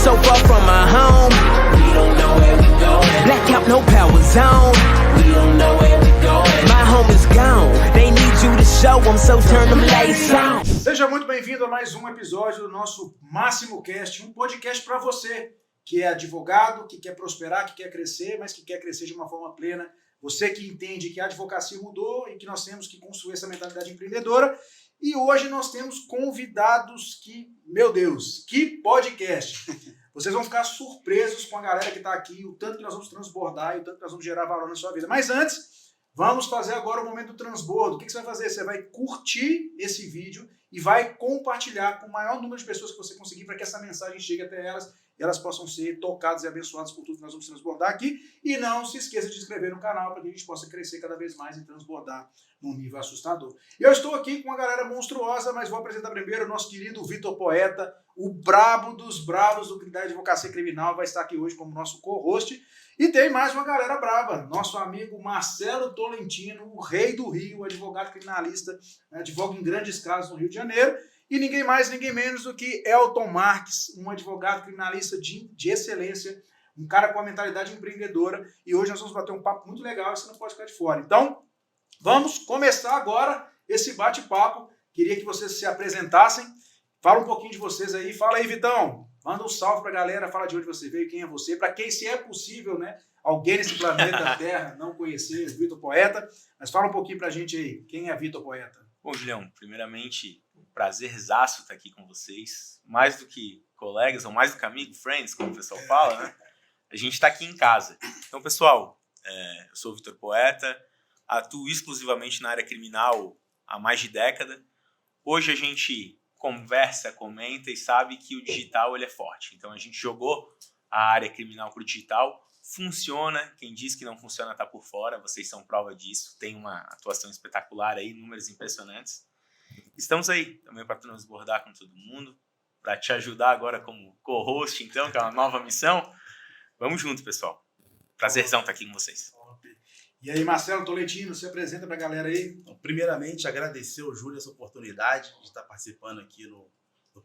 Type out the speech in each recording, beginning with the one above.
so far from my home. We don't know where we going. Blackout, no power zone. We don't know where we going. My home is gone. They need you to show them, so turn them lights on. Seja muito bem-vindo a mais um episódio do nosso Máximo Cast, um podcast para você que é advogado, que quer prosperar, que quer crescer, mas que quer crescer de uma forma plena. Você que entende que a advocacia mudou e que nós temos que construir essa mentalidade empreendedora. E hoje nós temos convidados que, meu Deus, que podcast! Vocês vão ficar surpresos com a galera que está aqui, o tanto que nós vamos transbordar e o tanto que nós vamos gerar valor na sua vida. Mas antes, vamos fazer agora o momento do transbordo. O que você vai fazer? Você vai curtir esse vídeo e vai compartilhar com o maior número de pessoas que você conseguir para que essa mensagem chegue até elas e elas possam ser tocadas e abençoadas por tudo que nós vamos transbordar aqui. E não se esqueça de se inscrever no canal para que a gente possa crescer cada vez mais e transbordar num nível assustador. Eu estou aqui com uma galera monstruosa, mas vou apresentar primeiro o nosso querido Vitor Poeta, o brabo dos bravos da advocacia criminal, vai estar aqui hoje como nosso co-host. E tem mais uma galera brava, nosso amigo Marcelo Tolentino, o rei do Rio, advogado criminalista, advoga em grandes casos no Rio de Janeiro. E ninguém mais, ninguém menos do que Elton Marques, um advogado criminalista de excelência, um cara com a mentalidade empreendedora. E hoje nós vamos bater um papo muito legal, você não pode ficar de fora. Então, vamos começar agora esse bate-papo. Queria que vocês se apresentassem. Fala um pouquinho de vocês aí. Fala aí, Vitão. Manda um salve pra galera. Fala de onde você veio, quem é você. Para quem, se é possível, né, alguém nesse planeta Terra não conhecer o Vitor Poeta. Mas fala um pouquinho pra gente aí. Quem é Vitor Poeta? Bom, Julião, primeiramente, prazerzaço estar aqui com vocês. Mais do que colegas, ou mais do que amigo, friends, como o pessoal fala, né? A gente está aqui em casa. Então, pessoal, eu sou o Vitor Poeta, atuo exclusivamente na área criminal há mais de década. Hoje a gente conversa, comenta e sabe que o digital ele é forte. Então, a gente jogou a área criminal para o digital. Funciona, quem diz que não funciona está por fora, vocês são prova disso. Tem uma atuação espetacular aí, números impressionantes. Estamos aí também para transbordar com todo mundo, para te ajudar agora como co-host, então, que é uma nova missão. Vamos junto, pessoal. Prazerzão estar aqui com vocês. E aí, Marcelo Tolentino, se apresenta para a galera aí. Então, primeiramente, agradecer ao Júlio essa oportunidade de estar participando aqui no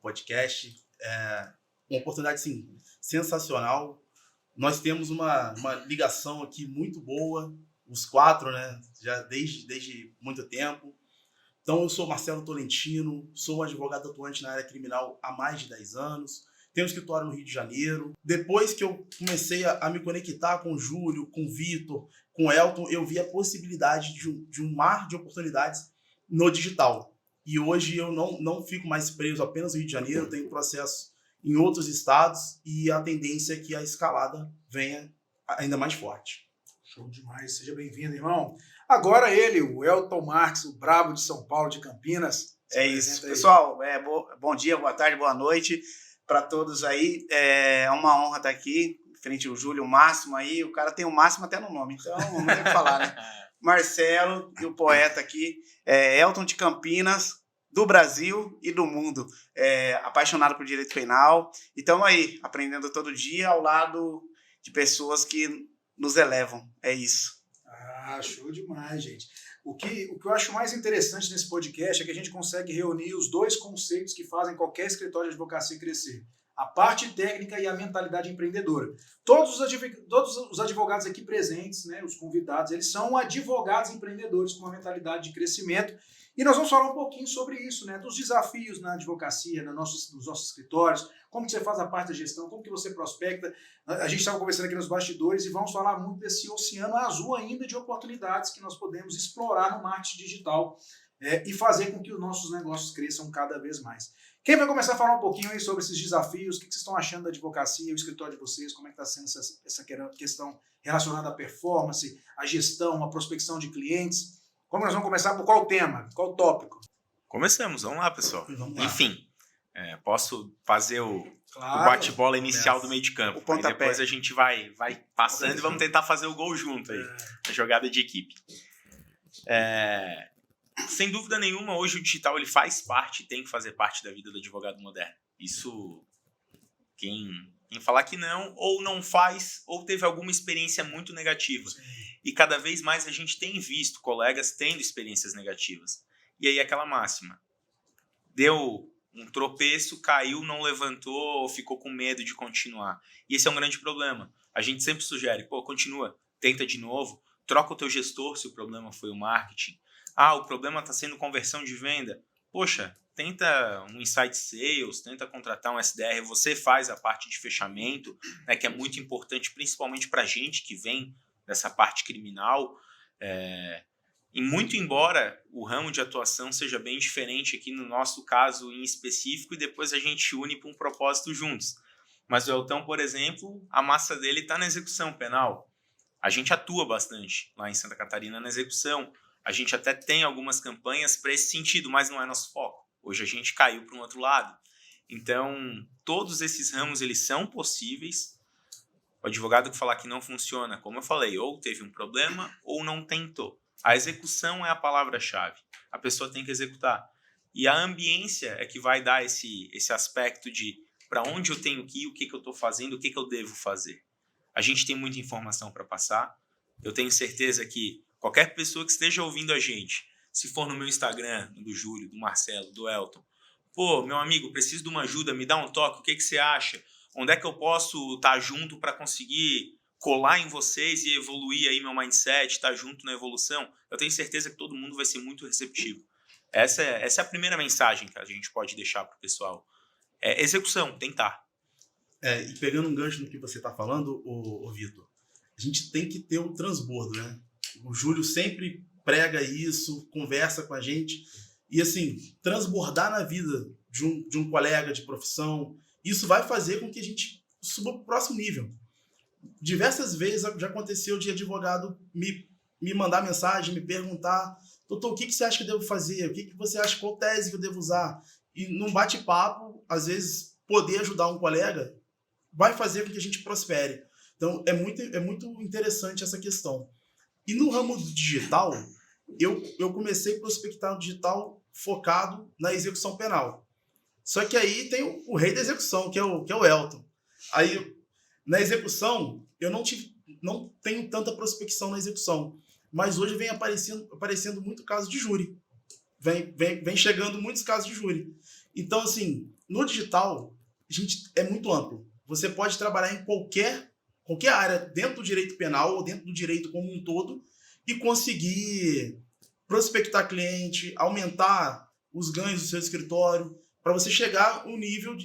podcast. É uma oportunidade, sim, sensacional. Nós temos uma ligação aqui muito boa, os quatro, né? Já desde muito tempo. Então, eu sou Marcelo Tolentino, sou um advogado atuante na área criminal há mais de 10 anos, tenho um escritório no Rio de Janeiro. Depois que eu comecei a me conectar com o Júlio, com o Vitor, com o Elton, eu vi a possibilidade de um mar de oportunidades no digital. E hoje eu não fico mais preso apenas no Rio de Janeiro, tenho processo em outros estados e a tendência é que a escalada venha ainda mais forte. Show demais, seja bem-vindo, irmão. Agora ele, o Elton Marques, o brabo de São Paulo, de Campinas. É isso, pessoal. Bom dia, boa tarde, boa noite para todos aí. É uma honra estar aqui, frente ao Júlio, o Máximo aí. O cara tem o Máximo até no nome, então não tem o que falar, né? Marcelo e o Poeta aqui, Elton de Campinas, do Brasil e do mundo. Apaixonado por direito penal. E estamos aí, aprendendo todo dia ao lado de pessoas que nos elevam. É isso. Ah, show demais, gente. O que eu acho mais interessante nesse podcast é que a gente consegue reunir os dois conceitos que fazem qualquer escritório de advocacia crescer. A parte técnica e a mentalidade empreendedora. Todos os advogados aqui presentes, né, os convidados, eles são advogados empreendedores com uma mentalidade de crescimento. E nós vamos falar um pouquinho sobre isso, né, dos desafios na advocacia, nos nossos escritórios, como que você faz a parte da gestão, como que você prospecta. A gente estava conversando aqui nos bastidores e vamos falar muito desse oceano azul ainda de oportunidades que nós podemos explorar no marketing digital e fazer com que os nossos negócios cresçam cada vez mais. Quem vai começar a falar um pouquinho aí sobre esses desafios, o que vocês estão achando da advocacia, o escritório de vocês, como é que está sendo essa questão relacionada à performance, à gestão, à prospecção de clientes? Como nós vamos começar? Por qual tema? Qual tópico? Começamos, vamos lá, pessoal. Vamos lá. Enfim, posso fazer o Claro, bate-bola inicial do meio de campo. O pontapé. Aí depois a gente vai passando e vamos tentar fazer o gol junto aí, a jogada de equipe. Sem dúvida nenhuma, hoje o digital ele faz parte, tem que fazer parte da vida do advogado moderno. Isso, quem falar que não, ou não faz, ou teve alguma experiência muito negativa. Sim. E cada vez mais a gente tem visto colegas tendo experiências negativas. E aí aquela máxima, deu um tropeço, caiu, não levantou ou ficou com medo de continuar. E esse é um grande problema. A gente sempre sugere, continua, tenta de novo, troca o teu gestor se o problema foi o marketing. O problema está sendo conversão de venda. Poxa, tenta um Insight Sales, tenta contratar um SDR, você faz a parte de fechamento, né, que é muito importante, principalmente para a gente que vem dessa parte criminal. E muito embora o ramo de atuação seja bem diferente aqui no nosso caso em específico, e depois a gente une para um propósito juntos. Mas o Elton, por exemplo, a massa dele está na execução penal. A gente atua bastante lá em Santa Catarina na execução. A gente até tem algumas campanhas para esse sentido, mas não é nosso foco. Hoje a gente caiu para um outro lado. Então, todos esses ramos eles são possíveis. O advogado que falar que não funciona, como eu falei, ou teve um problema ou não tentou. A execução é a palavra-chave. A pessoa tem que executar. E a ambiência é que vai dar esse aspecto de para onde eu tenho que ir, o que eu estou fazendo, o que eu devo fazer. A gente tem muita informação para passar. Eu tenho certeza que qualquer pessoa que esteja ouvindo a gente, se for no meu Instagram, do Júlio, do Marcelo, do Elton, meu amigo, preciso de uma ajuda, me dá um toque, o que você acha? Onde é que eu posso estar junto para conseguir colar em vocês e evoluir aí meu mindset, estar junto na evolução? Eu tenho certeza que todo mundo vai ser muito receptivo. Essa é a primeira mensagem que a gente pode deixar para o pessoal. Execução, tentar. E pegando um gancho no que você está falando, ô Vitor, a gente tem que ter um transbordo, né? O Júlio sempre prega isso, conversa com a gente. E, assim, transbordar na vida de um colega de profissão, isso vai fazer com que a gente suba para o próximo nível. Diversas vezes já aconteceu de advogado me mandar mensagem, me perguntar: doutor, o que você acha que eu devo fazer? O que você acha, qual tese que eu devo usar? E num bate-papo, às vezes, poder ajudar um colega vai fazer com que a gente prospere. Então, é muito interessante essa questão. E no ramo digital, eu comecei a prospectar no digital focado na execução penal. Só que aí tem o rei da execução, que é o Elton. Aí, na execução, eu não tenho tanta prospecção na execução. Mas hoje vem aparecendo muito caso de júri. Vem chegando muitos casos de júri. Então, assim, no digital, a gente é muito amplo. Você pode trabalhar em qualquer área dentro do direito penal ou dentro do direito como um todo e conseguir prospectar cliente, aumentar os ganhos do seu escritório, para você chegar a um nível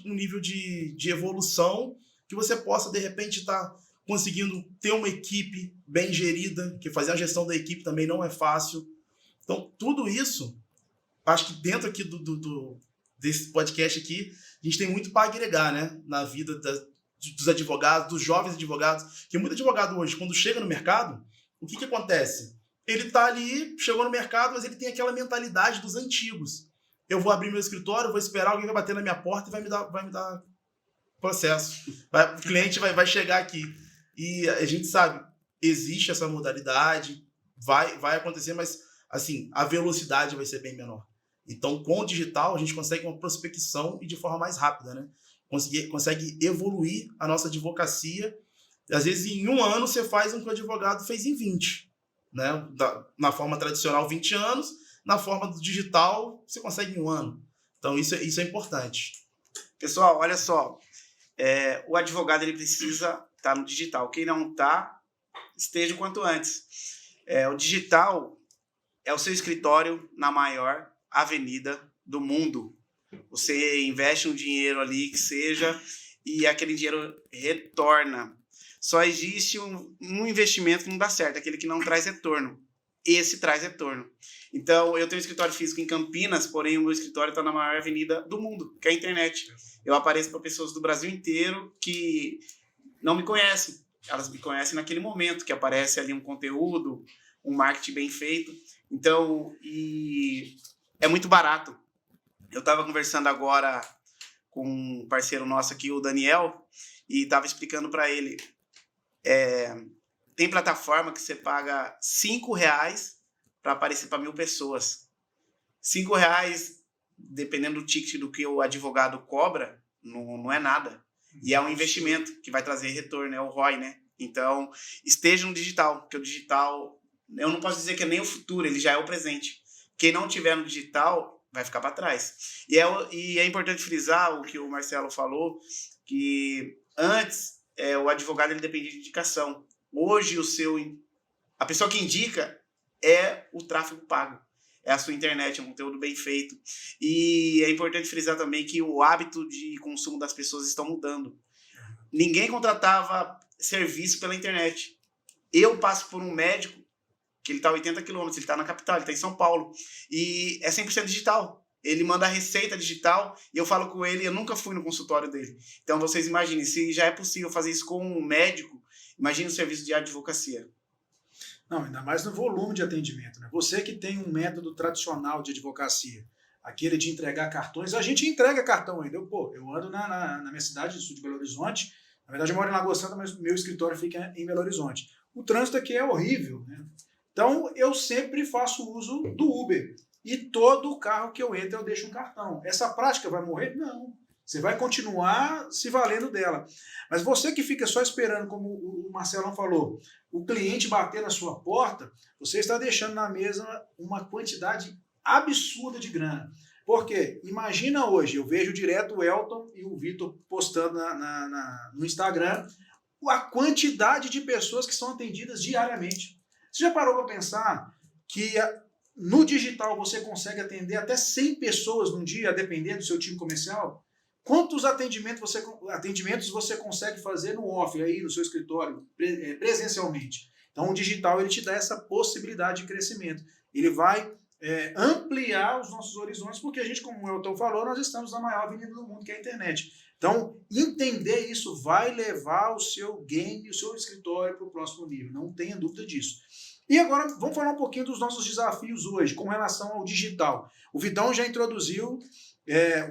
de evolução que você possa, de repente, estar conseguindo ter uma equipe bem gerida, que fazer a gestão da equipe também não é fácil. Então, tudo isso, acho que dentro aqui desse podcast aqui, a gente tem muito para agregar, né, na vida dos advogados, dos jovens advogados, porque muito advogado hoje, quando chega no mercado, o que acontece? Ele está ali, chegou no mercado, mas ele tem aquela mentalidade dos antigos. Eu vou abrir meu escritório, vou esperar, alguém vai bater na minha porta e vai me dar processo. O cliente vai chegar aqui. E a gente sabe, existe essa modalidade, vai acontecer, mas assim, a velocidade vai ser bem menor. Então, com o digital, a gente consegue uma prospecção e de forma mais rápida, né? Consegue evoluir a nossa advocacia. Às vezes, em 1 ano, você faz o que o advogado fez em 20. Né? Na forma tradicional, 20 anos. Na forma do digital, você consegue em 1 ano. Então, isso é importante. Pessoal, olha só. O advogado ele precisa estar no digital. Quem não está, esteja o quanto antes. O digital é o seu escritório na maior avenida do mundo. Você investe um dinheiro ali que seja e aquele dinheiro retorna. Só existe um investimento que não dá certo, aquele que não traz retorno. Esse traz retorno. Então, eu tenho um escritório físico em Campinas, porém o meu escritório está na maior avenida do mundo, que é a internet. Eu apareço para pessoas do Brasil inteiro que não me conhecem. Elas me conhecem naquele momento, que aparece ali um conteúdo, um marketing bem feito. Então, e é muito barato. Eu estava conversando agora com um parceiro nosso aqui, o Daniel, e estava explicando para ele. Tem plataforma que você paga R$5 para aparecer para 1.000 pessoas. R$5, dependendo do ticket do que o advogado cobra, não é nada. E é um investimento que vai trazer retorno, é o ROI, né? Então, esteja no digital, porque o digital, eu não posso dizer que é nem o futuro, ele já é o presente. Quem não tiver no digital, vai ficar para trás. E é importante frisar o que o Marcelo falou, que antes o advogado ele dependia de indicação. Hoje a pessoa que indica é o tráfego pago. É a sua internet, é um conteúdo bem feito. E é importante frisar também que o hábito de consumo das pessoas está mudando. Ninguém contratava serviço pela internet. Eu passo por um médico que ele está a 80 quilômetros, ele está na capital, ele está em São Paulo. E é 100% digital. Ele manda a receita digital e eu falo com ele, eu nunca fui no consultório dele. Então vocês imaginem, se já é possível fazer isso com um médico, imagine o serviço de advocacia. Não, ainda mais no volume de atendimento, né? Você que tem um método tradicional de advocacia, aquele de entregar cartões, a gente entrega cartão ainda. Eu ando na minha cidade, sul de Belo Horizonte. Na verdade, eu moro em Lagoa Santa, mas meu escritório fica em Belo Horizonte. O trânsito aqui é horrível, né? Então, eu sempre faço uso do Uber. E todo carro que eu entro, eu deixo um cartão. Essa prática vai morrer? Não. Você vai continuar se valendo dela. Mas você que fica só esperando, como o Marcelão falou, o cliente bater na sua porta, você está deixando na mesa uma quantidade absurda de grana. Por quê? Imagina hoje, eu vejo direto o Elton e o Vitor postando no Instagram a quantidade de pessoas que são atendidas diariamente. Você já parou para pensar que no digital você consegue atender até 100 pessoas num dia, a depender do seu time comercial? Quantos atendimentos você consegue fazer no off, aí no seu escritório, presencialmente? Então o digital ele te dá essa possibilidade de crescimento. Ele vai ampliar os nossos horizontes, porque a gente, como o Elton falou, nós estamos na maior avenida do mundo, que é a internet. Então, entender isso vai levar o seu game, o seu escritório para o próximo nível, não tenha dúvida disso. E agora, vamos falar um pouquinho dos nossos desafios hoje, com relação ao digital. O Vitão já introduziu,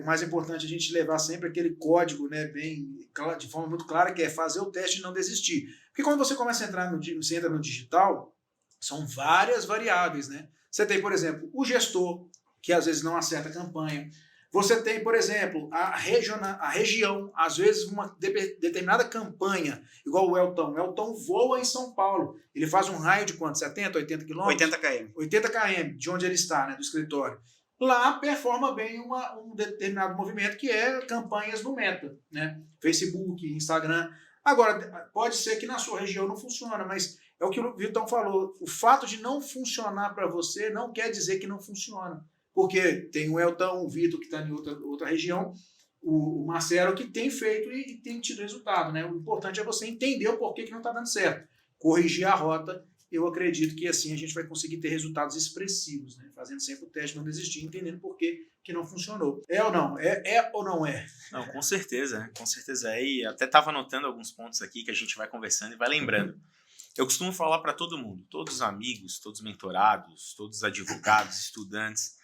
o mais importante é a gente levar sempre aquele código, né, de forma muito clara, que é fazer o teste e não desistir. Porque quando você começa a entrar você entra no digital, são várias variáveis, né? Você tem, por exemplo, o gestor, que às vezes não acerta a campanha. Você tem, por exemplo, a região, às vezes uma determinada campanha, igual o Elton. O Elton voa em São Paulo. Ele faz um raio de quanto? 70, 80 quilômetros? 80 km. 80 km, de onde ele está, né, do escritório. Lá performa bem um determinado movimento, que é campanhas no Meta, né? Facebook, Instagram. Agora, pode ser que na sua região não funcione, mas é o que o Vitão falou. O fato de não funcionar para você não quer dizer que não funciona. Porque tem o Elton, o Vitor, que está em outra região, o Marcelo, que tem feito e tem tido resultado, né? O importante é você entender o porquê que não está dando certo. Corrigir a rota. Eu acredito que assim a gente vai conseguir ter resultados expressivos, né? Fazendo sempre o teste, não desistir, entendendo por que não funcionou. É ou não? É ou não é? Não, com certeza, né? Com certeza é. E até estava anotando alguns pontos aqui que a gente vai conversando e vai lembrando. Eu costumo falar para todo mundo, todos os amigos, todos os mentorados, todos os advogados, estudantes,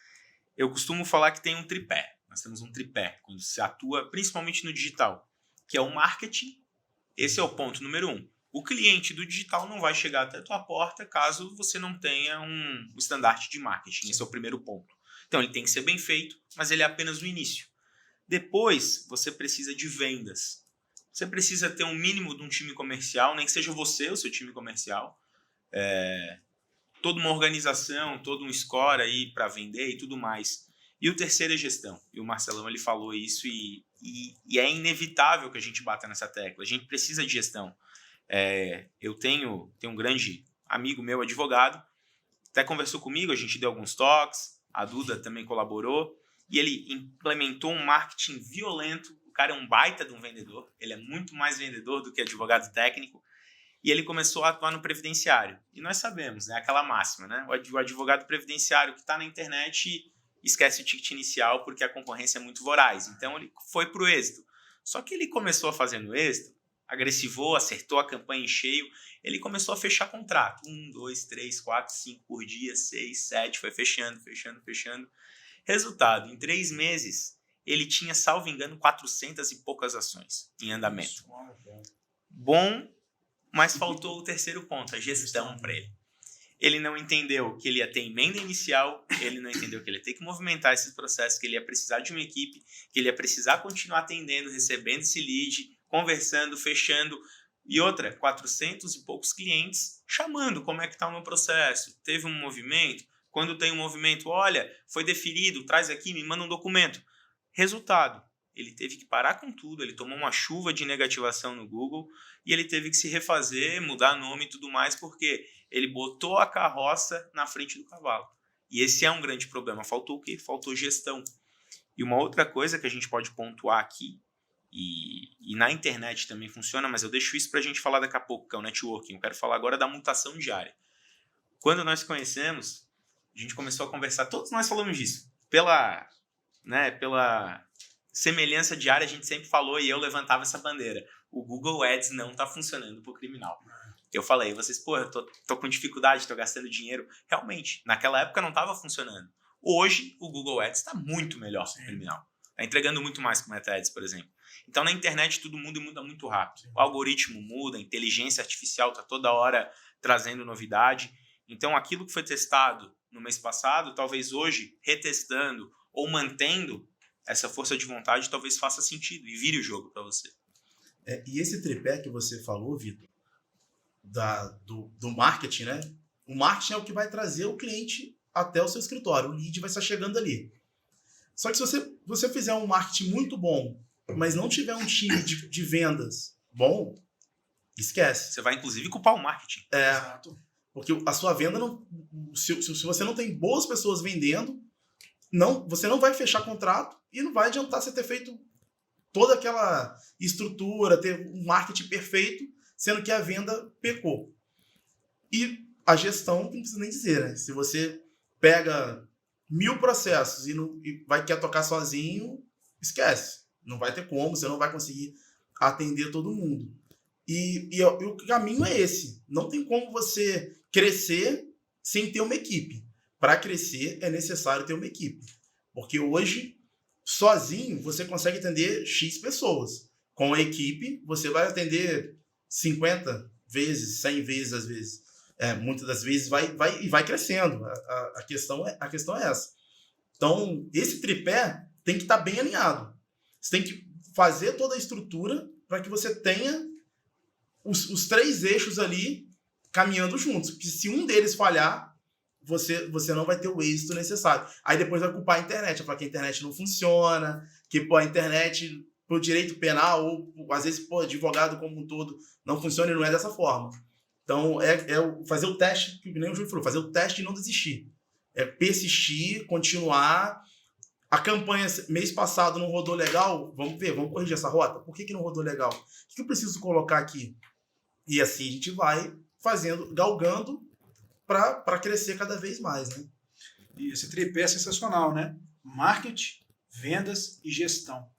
eu costumo falar que tem um tripé. Nós temos um tripé quando se atua, principalmente no digital, que é o marketing. Esse é o ponto número 1. O cliente do digital não vai chegar até a tua porta caso você não tenha um estandarte de marketing. Esse é o primeiro ponto. Então, ele tem que ser bem feito, mas ele é apenas o início. Depois, você precisa de vendas. Você precisa ter um mínimo de um time comercial, nem que seja você, o seu time comercial. Toda uma organização, todo um score aí para vender e tudo mais. E o terceiro é gestão. E o Marcelão ele falou isso e é inevitável que a gente bata nessa tecla. A gente precisa de gestão. Eu tenho um grande amigo meu, advogado, até conversou comigo, a gente deu alguns toques, a Duda também colaborou, e ele implementou um marketing violento. O cara é um baita de um vendedor, ele é muito mais vendedor do que advogado técnico, e ele começou a atuar no previdenciário. E nós sabemos, né, aquela máxima, né? O advogado previdenciário que está na internet esquece o ticket inicial porque a concorrência é muito voraz. Então ele foi para o êxito. Só que ele começou a fazer no êxito, agressivou, acertou a campanha em cheio, ele começou a fechar contrato. 1, 2, 3, 4, 5 por dia, 6, 7, foi fechando. Resultado, em 3 meses, ele tinha, salvo engano, 400 e poucas ações em andamento. Bom, mas faltou o terceiro ponto, a gestão para ele. Ele não entendeu que ele ia ter emenda inicial, ele não entendeu que ele ia ter que movimentar esses processos, que ele ia precisar de uma equipe, que ele ia precisar continuar atendendo, recebendo esse lead, conversando, fechando. E outra, 400 e poucos clientes chamando como é que está o meu processo. Teve um movimento, Quando tem um movimento, olha, foi deferido, traz aqui, me manda um documento. Resultado, ele teve que parar com tudo, ele tomou uma chuva de negativação no Google e ele teve que se refazer, mudar nome e tudo mais, porque ele botou a carroça na frente do cavalo. E esse é um grande problema. Faltou o quê? Faltou gestão. E uma outra coisa que a gente pode pontuar aqui, e na internet também funciona, mas eu deixo isso para a gente falar daqui a pouco, que é o networking. Eu quero falar agora da mutação diária. Quando nós conhecemos, a gente começou a conversar, todos nós falamos disso. Pela semelhança diária, a gente sempre falou e eu levantava essa bandeira. O Google Ads não está funcionando para o criminal. Eu falei, vocês, eu tô com dificuldade, tô gastando dinheiro. Realmente, naquela época não estava funcionando. Hoje, o Google Ads está muito melhor para o criminal. Está entregando muito mais que o Meta Ads, por exemplo. Então, na internet, tudo muda e muda muito rápido. Sim. O algoritmo muda, a inteligência artificial está toda hora trazendo novidade. Então, aquilo que foi testado no mês passado, talvez hoje, retestando ou mantendo essa força de vontade, talvez faça sentido e vire o jogo para você. E esse tripé que você falou, Vitor, do marketing, né? O marketing é o que vai trazer o cliente até o seu escritório. O lead vai estar chegando ali. Só que se você fizer um marketing muito bom, mas não tiver um time de vendas bom, esquece. Você vai, inclusive, culpar o marketing. Exato. Porque a sua venda, se você não tem boas pessoas vendendo, você não vai fechar contrato e não vai adiantar você ter feito toda aquela estrutura, ter um marketing perfeito, sendo que a venda pecou. E a gestão, não precisa nem dizer, né? Se você pega 1000 processos e quer tocar sozinho, esquece. Não vai ter como, você não vai conseguir atender todo mundo. E o caminho é esse. Não tem como você crescer sem ter uma equipe. Para crescer, é necessário ter uma equipe. Porque hoje, sozinho, você consegue atender X pessoas. Com a equipe, você vai atender 50 vezes, 100 vezes, às vezes. Muitas das vezes vai crescendo. A questão é essa. Então, esse tripé tem que estar bem alinhado. Você tem que fazer toda a estrutura para que você tenha os 3 eixos ali caminhando juntos. Porque se um deles falhar, você não vai ter o êxito necessário. Aí depois vai culpar a internet. Vai falar que a internet não funciona, que a internet, pro direito penal, ou às vezes, advogado como um todo, não funciona e não é dessa forma. Então, fazer o teste, que nem o Júlio falou, fazer o teste e não desistir. Persistir, continuar. A campanha mês passado não rodou legal, vamos corrigir essa rota. Por que não rodou legal? O que eu preciso colocar aqui? E assim a gente vai fazendo, galgando para crescer cada vez mais, né? E esse tripé é sensacional, né? Marketing, vendas e gestão.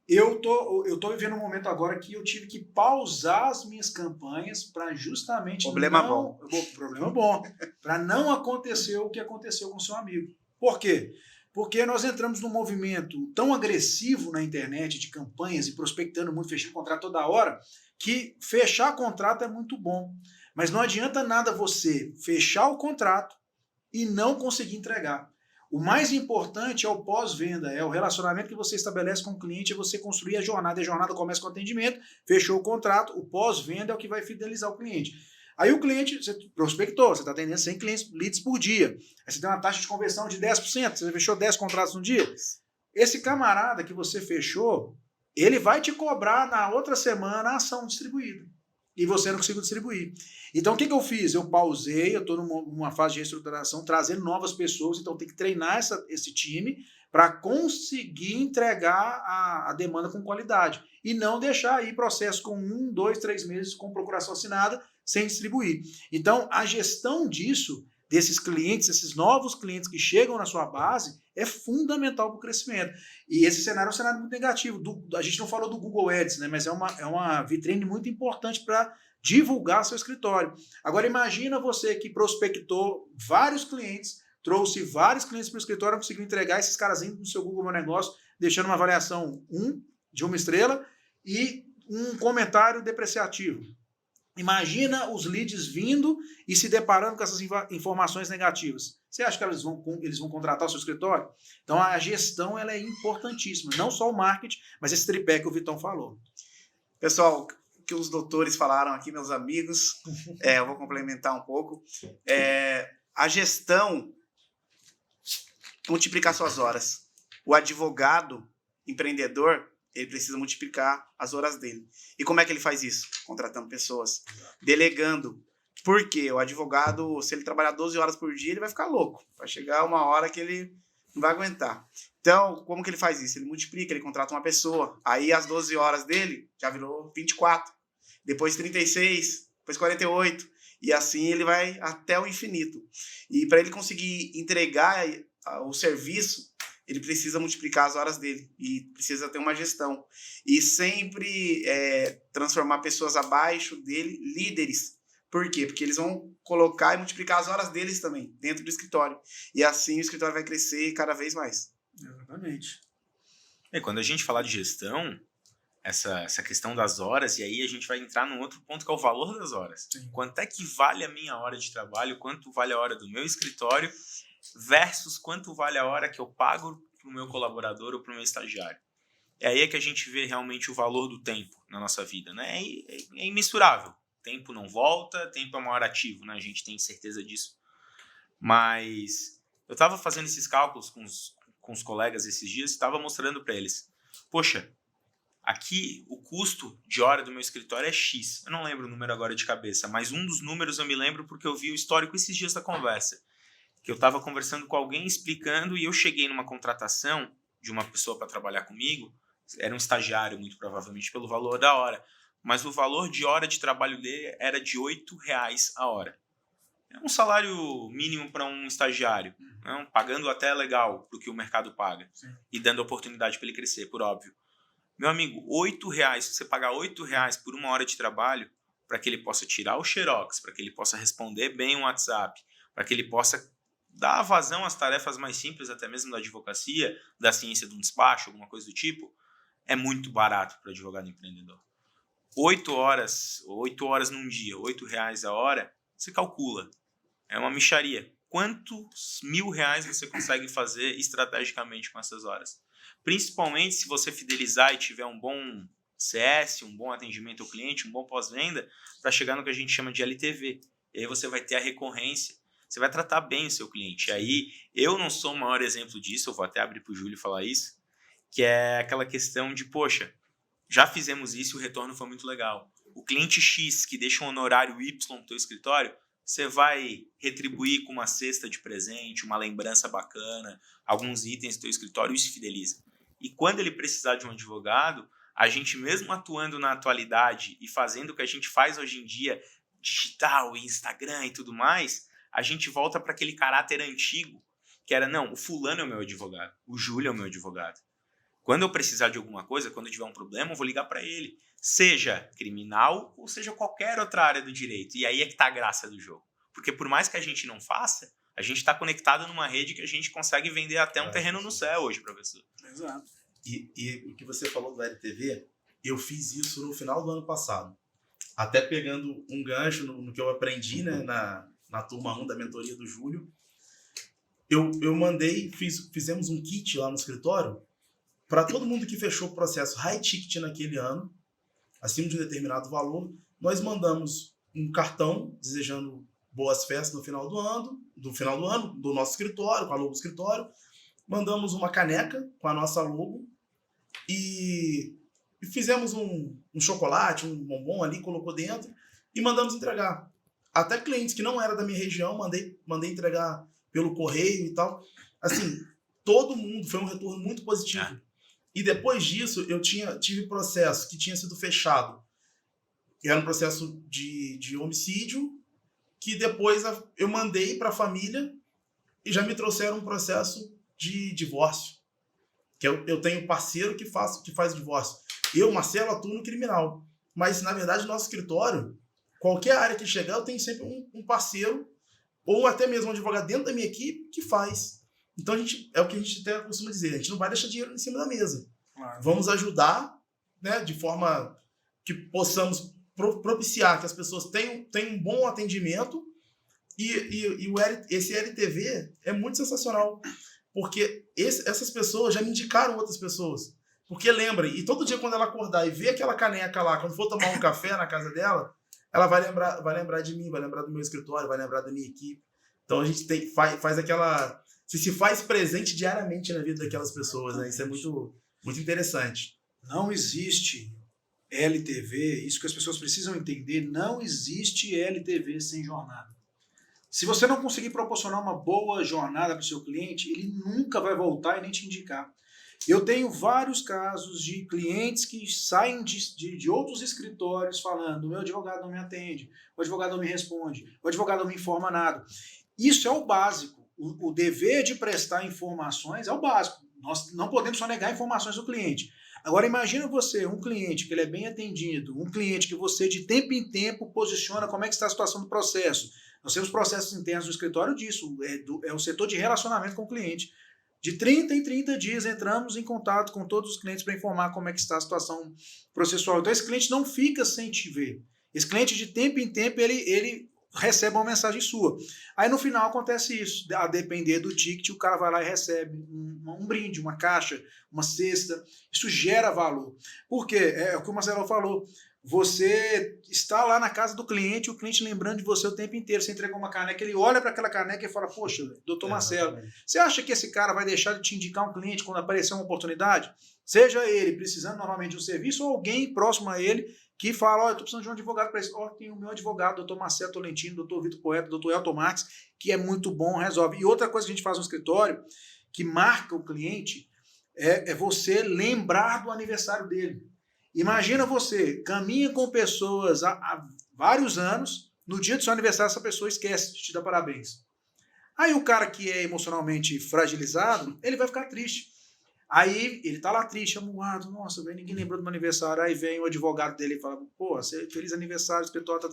Eu tô vivendo um momento agora que eu tive que pausar as minhas campanhas para justamente Problema bom, para não acontecer o que aconteceu com o seu amigo. Por quê? Porque nós entramos num movimento tão agressivo na internet de campanhas e prospectando muito, fechando contrato toda hora, que fechar contrato é muito bom. Mas não adianta nada você fechar o contrato e não conseguir entregar. O mais importante é o pós-venda, é o relacionamento que você estabelece com o cliente, é você construir a jornada. A jornada começa com atendimento, fechou o contrato, o pós-venda é o que vai fidelizar o cliente. Aí o cliente, você prospectou, você está atendendo 100 leads por dia. Aí você tem uma taxa de conversão de 10%, você fechou 10 contratos no dia. Esse camarada que você fechou, ele vai te cobrar na outra semana a ação distribuída. E você não conseguiu distribuir. Então, o que eu fiz? Eu pausei, eu estou numa fase de reestruturação, trazendo novas pessoas, então tem que treinar esse time para conseguir entregar a demanda com qualidade. E não deixar aí processo com 1, 2, 3 meses com procuração assinada sem distribuir. Então, a gestão desses clientes, esses novos clientes que chegam na sua base, é fundamental para o crescimento. E esse cenário é um cenário muito negativo. A gente não falou do Google Ads, né, mas é uma vitrine muito importante para divulgar seu escritório. Agora, imagina você que prospectou vários clientes, trouxe vários clientes para o escritório, não conseguiu entregar esses caras indo no seu Google Meu Negócio, deixando uma avaliação de 1 estrela e um comentário depreciativo. Imagina os leads vindo e se deparando com essas informações negativas. Você acha que eles vão contratar o seu escritório? Então, a gestão ela é importantíssima. Não só o marketing, mas esse tripé que o Vitão falou. Pessoal, o que os doutores falaram aqui, meus amigos, eu vou complementar um pouco. A gestão, multiplicar suas horas. O advogado, empreendedor, ele precisa multiplicar as horas dele. E como é que ele faz isso? Contratando pessoas, delegando. Por quê? O advogado, se ele trabalhar 12 horas por dia, ele vai ficar louco. Vai chegar uma hora que ele não vai aguentar. Então, como que ele faz isso? Ele multiplica, ele contrata uma pessoa. Aí as 12 horas dele já virou 24. Depois 36, depois 48. E assim ele vai até o infinito. E para ele conseguir entregar o serviço, ele precisa multiplicar as horas dele. E precisa ter uma gestão. E sempre transformar pessoas abaixo dele, líderes. Por quê? Porque eles vão colocar e multiplicar as horas deles também, dentro do escritório. E assim o escritório vai crescer cada vez mais. Exatamente. E quando a gente falar de gestão, essa questão das horas, e aí a gente vai entrar num outro ponto que é o valor das horas. Sim. Quanto é que vale a minha hora de trabalho, quanto vale a hora do meu escritório, versus quanto vale a hora que eu pago para o meu colaborador ou para o meu estagiário. É aí que a gente vê realmente o valor do tempo na nossa vida, né? É imensurável. Tempo não volta, tempo é o maior ativo, né? A gente tem certeza disso. Mas eu estava fazendo esses cálculos com os colegas esses dias e estava mostrando para eles. Poxa, aqui o custo de hora do meu escritório é X. Eu não lembro o número agora de cabeça, mas um dos números eu me lembro porque eu vi o histórico esses dias da conversa. Que eu estava conversando com alguém explicando e eu cheguei numa contratação de uma pessoa para trabalhar comigo. Era um estagiário, muito provavelmente, pelo valor da hora. Mas o valor de hora de trabalho dele era de R$8 a hora. É um salário mínimo para um estagiário, não? Pagando até legal para o que o mercado paga. Sim. E dando oportunidade para ele crescer, por óbvio. Meu amigo, R$8, se você pagar R$8 por uma hora de trabalho, para que ele possa tirar o xerox, para que ele possa responder bem o WhatsApp, para que ele possa dar vazão às tarefas mais simples, até mesmo da advocacia, da ciência de um despacho, alguma coisa do tipo, é muito barato para o advogado empreendedor. 8 horas num dia, R$8 a hora, você calcula. É uma mixaria. Quantos R$1.000 você consegue fazer estrategicamente com essas horas? Principalmente se você fidelizar e tiver um bom CS, um bom atendimento ao cliente, um bom pós-venda, para chegar no que a gente chama de LTV. E aí você vai ter a recorrência, você vai tratar bem o seu cliente. E aí eu não sou o maior exemplo disso, eu vou até abrir para o Júlio falar isso, que é aquela questão de, poxa, já fizemos isso e o retorno foi muito legal. O cliente X que deixa um honorário Y no teu escritório, você vai retribuir com uma cesta de presente, uma lembrança bacana, alguns itens do teu escritório, isso fideliza. E quando ele precisar de um advogado, a gente mesmo atuando na atualidade e fazendo o que a gente faz hoje em dia, digital, Instagram e tudo mais, a gente volta para aquele caráter antigo, que era, não, o fulano é o meu advogado, o Júlio é o meu advogado. Quando eu precisar de alguma coisa, quando eu tiver um problema, eu vou ligar para ele. Seja criminal ou seja qualquer outra área do direito. E aí é que está a graça do jogo. Porque por mais que a gente não faça, a gente está conectado numa rede que a gente consegue vender até um terreno no céu hoje, professor. Exato. E o que você falou do LTV, eu fiz isso no final do ano passado. Até pegando um gancho no que eu aprendi, né, na turma 1 da mentoria do Júlio. Eu mandei, fizemos um kit lá no escritório para todo mundo que fechou o processo high ticket naquele ano, acima de um determinado valor. Nós mandamos um cartão desejando boas festas no final do ano, do nosso escritório, com a logo do escritório. Mandamos uma caneca com a nossa logo e fizemos um chocolate, um bombom ali, colocou dentro e mandamos entregar. Até clientes que não eram da minha região, mandei entregar pelo correio e tal. Assim, todo mundo, foi um retorno muito positivo. E depois disso, eu tive processo que tinha sido fechado. Era um processo de homicídio, que depois eu mandei para a família e já me trouxeram um processo de divórcio. Que eu tenho um parceiro que faz divórcio. Eu, Marcelo, atuo no criminal. Mas, na verdade, no nosso escritório, qualquer área que chegar, eu tenho sempre um parceiro ou até mesmo um advogado dentro da minha equipe que faz. Então, é o que a gente até costuma dizer, a gente não vai deixar dinheiro em cima da mesa. Claro. Vamos ajudar, né, de forma que possamos propiciar que as pessoas tenham um bom atendimento e esse LTV é muito sensacional, porque essas pessoas já me indicaram outras pessoas. Porque lembrem, e todo dia quando ela acordar e ver aquela caneca lá, quando for tomar um café na casa dela, ela vai lembrar de mim, vai lembrar do meu escritório, vai lembrar da minha equipe. Então a gente faz aquela se faz presente diariamente na vida daquelas pessoas, né? Isso é muito, muito interessante. Não existe LTV, isso que as pessoas precisam entender, não existe LTV sem jornada. Se você não conseguir proporcionar uma boa jornada para o seu cliente, ele nunca vai voltar e nem te indicar. Eu tenho vários casos de clientes que saem de outros escritórios falando: o meu advogado não me atende, o advogado não me responde, o advogado não me informa nada. Isso é o básico. O dever de prestar informações é o básico. Nós não podemos só negar informações do cliente. Agora imagina você, um cliente que ele é bem atendido, um cliente que você de tempo em tempo posiciona como é que está a situação do processo. Nós temos processos internos do escritório disso, é o setor de relacionamento com o cliente. De 30 em 30 dias entramos em contato com todos os clientes para informar como é que está a situação processual. Então esse cliente não fica sem te ver. Esse cliente de tempo em tempo ele recebe uma mensagem sua. Aí no final acontece isso, a depender do ticket, o cara vai lá e recebe um brinde, uma caixa, uma cesta. Isso gera valor. Por quê? É o que o Marcelo falou. Você está lá na casa do cliente, o cliente lembrando de você o tempo inteiro. Você entregou uma caneca, ele olha para aquela caneca e fala: poxa, doutor Marcelo, você acha que esse cara vai deixar de te indicar um cliente quando aparecer uma oportunidade? Seja ele precisando normalmente de um serviço ou alguém próximo a ele que fala: ó, eu estou precisando de um advogado para isso. Ó, tem o meu advogado, doutor Marcelo Tolentino, doutor Vitor Poeta, doutor Elton Marques, que é muito bom, resolve. E outra coisa que a gente faz no escritório, que marca o cliente, é você lembrar do aniversário dele. Imagina você, caminha com pessoas há vários anos, no dia do seu aniversário essa pessoa esquece de te dar parabéns. Aí o cara que é emocionalmente fragilizado, ele vai ficar triste. Aí ele tá lá triste, amuado, nossa, véio, ninguém lembrou do meu aniversário. Aí vem o advogado dele e fala: pô, feliz aniversário, escritório,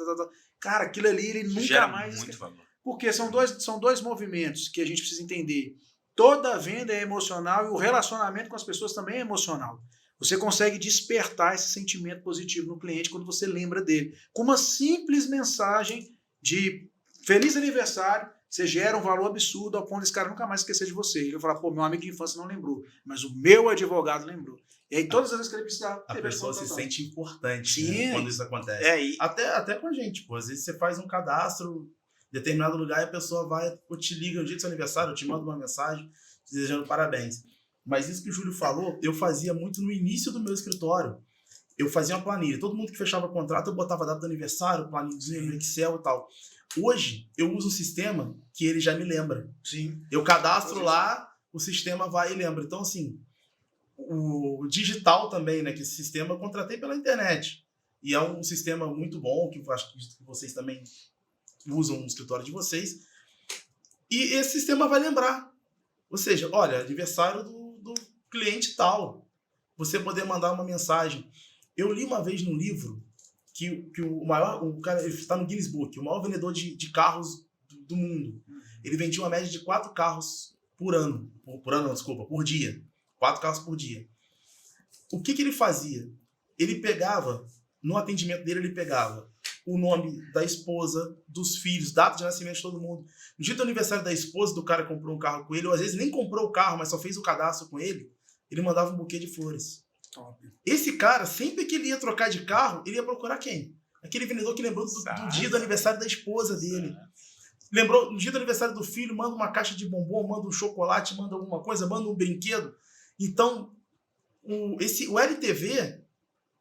Cara, aquilo ali ele nunca gera mais... muito valor. Porque são dois movimentos que a gente precisa entender. Toda venda é emocional e o relacionamento com as pessoas também é emocional. Você consegue despertar esse sentimento positivo no cliente quando você lembra dele. Com uma simples mensagem de feliz aniversário, você gera um valor absurdo ao ponto desse cara nunca mais esquecer de você. Ele vai falar: pô, meu amigo de infância não lembrou, mas o meu advogado lembrou. E aí todas as vezes que ele precisar... A pessoa se sente importante, Sim, né, quando isso acontece. E Até com a gente, pô. Às vezes você faz um cadastro em determinado lugar e a pessoa vai ou te liga no dia do seu aniversário, ou te manda uma mensagem desejando parabéns. Mas isso que o Júlio falou, eu fazia muito no início do meu escritório. Eu fazia uma planilha. Todo mundo que fechava contrato, eu botava a data do aniversário, planilha no Excel e tal. Hoje, eu uso um sistema que ele já me lembra. Sim. Eu cadastro lá, o sistema vai e lembra. Então, assim, o digital também, né? Que esse sistema eu contratei pela internet. E é um sistema muito bom, que eu acho que vocês também usam no escritório de vocês. E esse sistema vai lembrar. Ou seja, olha, aniversário do cliente tal. Você poder mandar uma mensagem. Eu li uma vez num livro que o cara está no Guinness Book, o maior vendedor de carros do mundo. Ele vendia uma média de 4 carros por ano. Por dia. 4 carros por dia. O que ele fazia? Ele pegava, no atendimento dele, ele pegava o nome da esposa, dos filhos, data de nascimento de todo mundo. No dia do aniversário da esposa, do cara que comprou um carro com ele, ou às vezes nem comprou o carro, mas só fez o cadastro com ele, ele mandava um buquê de flores. Top. Esse cara, sempre que ele ia trocar de carro, ele ia procurar quem? Aquele vendedor que lembrou do dia do aniversário da esposa dele. Lembrou, no dia do aniversário do filho, manda uma caixa de bombom, manda um chocolate, manda alguma coisa, manda um brinquedo. Então, o LTV,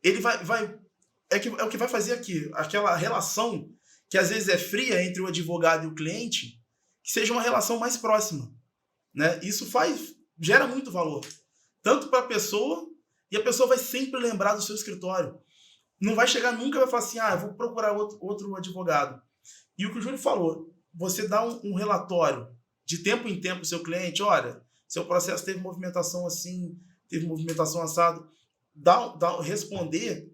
ele é o que vai fazer aqui, aquela relação que às vezes é fria entre o advogado e o cliente, que seja uma relação mais próxima, né? Isso gera muito valor, tanto para a pessoa, e a pessoa vai sempre lembrar do seu escritório. Não vai chegar nunca e vai falar assim: eu vou procurar outro advogado. E o que o Júlio falou, você dá um relatório de tempo em tempo ao seu cliente: olha, seu processo teve movimentação assim, teve movimentação assado. Responder,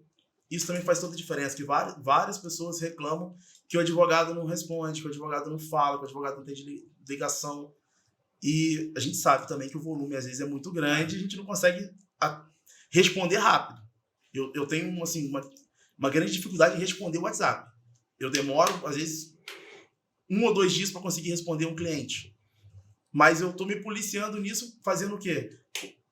isso também faz toda a diferença, que várias pessoas reclamam que o advogado não responde, que o advogado não fala, que o advogado não tem ligação. E a gente sabe também que o volume às vezes é muito grande e a gente não consegue responder rápido. Eu tenho assim, uma grande dificuldade em responder o WhatsApp. Eu demoro, às vezes, 1 ou 2 dias para conseguir responder um cliente. Mas eu estou me policiando nisso, fazendo o quê?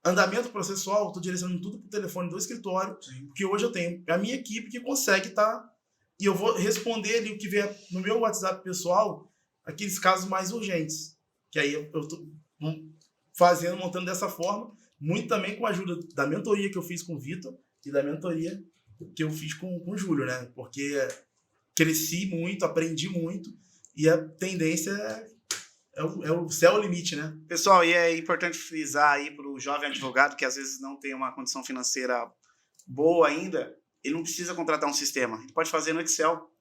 Andamento processual, estou direcionando tudo para o telefone do escritório, porque hoje eu tenho a minha equipe que consegue estar, e eu vou responder ali o que vier no meu WhatsApp pessoal, aqueles casos mais urgentes. Que aí eu montando dessa forma, muito também com a ajuda da mentoria que eu fiz com o Vitor e da mentoria que eu fiz com o Júlio, né? Porque cresci muito, aprendi muito e a tendência é o céu o limite, né? Pessoal, e é importante frisar aí para o jovem advogado que às vezes não tem uma condição financeira boa ainda, ele não precisa contratar um sistema, ele pode fazer no Excel.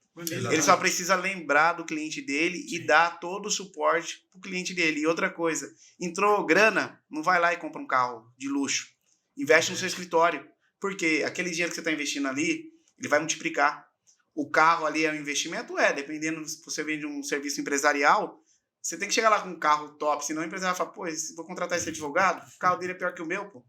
Ele só precisa lembrar do cliente dele e dar todo o suporte para o cliente dele. E outra coisa, entrou grana, não vai lá e compra um carro de luxo. Investe no seu escritório. Porque aquele dinheiro que você está investindo ali, ele vai multiplicar. O carro ali é um investimento? Dependendo se você vende um serviço empresarial, você tem que chegar lá com um carro top, senão o empresário fala, pô, se vou contratar esse advogado, o carro dele é pior que o meu, pô.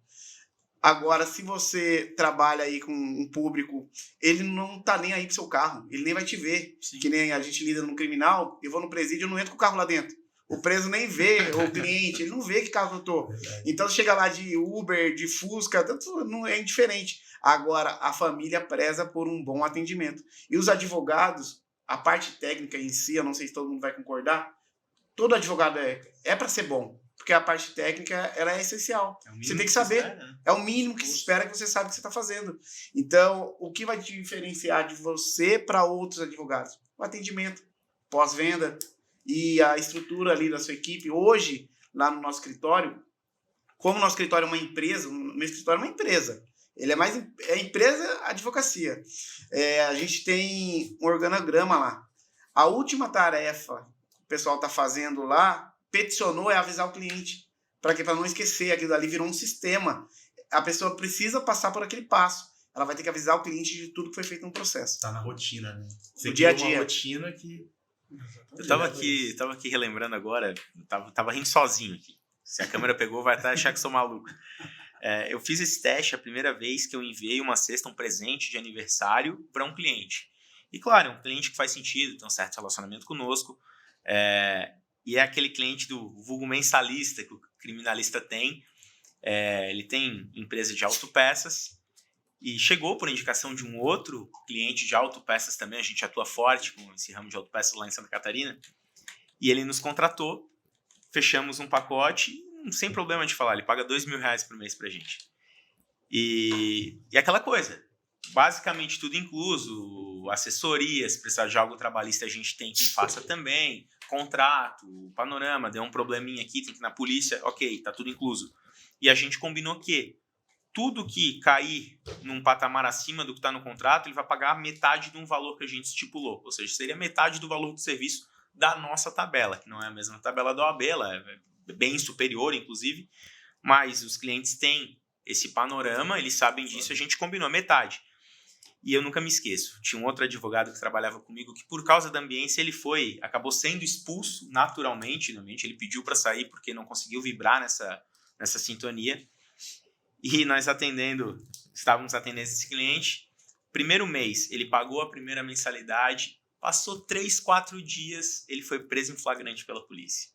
Agora, se você trabalha aí com um público, ele não tá nem aí pro seu carro, ele nem vai te ver. Sim. Que nem a gente lida no criminal, eu vou no presídio, eu não entro com o carro lá dentro. O preso nem vê, o cliente, ele não vê que carro eu tô. Então, chega lá de Uber, de Fusca, tanto não é indiferente. Agora, a família preza por um bom atendimento. E os advogados, a parte técnica em si, eu não sei se todo mundo vai concordar, todo advogado é para ser bom. Porque a parte técnica, ela é essencial. Você tem que saber. Espera, né? É o mínimo que se espera que você sabe o que você está fazendo. Então, o que vai diferenciar de você para outros advogados? O atendimento, pós-venda e a estrutura ali da sua equipe. Hoje, lá no nosso escritório, como o nosso escritório é uma empresa, o meu escritório é uma empresa. Ele é empresa advocacia. A gente tem um organograma lá. A última tarefa que o pessoal está fazendo lá, peticionou, é avisar o cliente. Para quê? Para não esquecer, aquilo ali virou um sistema. A pessoa precisa passar por aquele passo. Ela vai ter que avisar o cliente de tudo que foi feito no processo. Tá na rotina, né? No dia a dia. Uma rotina que... Eu tava aqui relembrando agora, tava rindo sozinho aqui. Se a câmera pegou, vai até achar que sou maluco. Eu fiz esse teste a primeira vez que eu enviei uma cesta, um presente de aniversário para um cliente. E claro, é um cliente que faz sentido, tem um certo relacionamento conosco. E é aquele cliente do vulgo mensalista que o criminalista tem. Ele tem empresa de autopeças e chegou por indicação de um outro cliente de autopeças também. A gente atua forte com esse ramo de autopeças lá em Santa Catarina. E ele nos contratou, fechamos um pacote, sem problema de falar, ele paga R$2.000 por mês pra gente. E aquela coisa, basicamente tudo incluso, assessoria, se precisar de algo trabalhista a gente tem quem faça também, contrato, panorama, deu um probleminha aqui, tem que ir na polícia, ok, tá tudo incluso. E a gente combinou que tudo que cair num patamar acima do que está no contrato, ele vai pagar metade de um valor que a gente estipulou, ou seja, seria metade do valor do serviço da nossa tabela, que não é a mesma tabela da OAB, ela é bem superior, inclusive, mas os clientes têm esse panorama, eles sabem disso, a gente combinou metade. E eu nunca me esqueço, tinha um outro advogado que trabalhava comigo que por causa da ambiência ele acabou sendo expulso naturalmente, ele pediu para sair porque não conseguiu vibrar nessa sintonia. E nós estávamos atendendo esse cliente, primeiro mês ele pagou a primeira mensalidade, passou 3-4 dias, ele foi preso em flagrante pela polícia.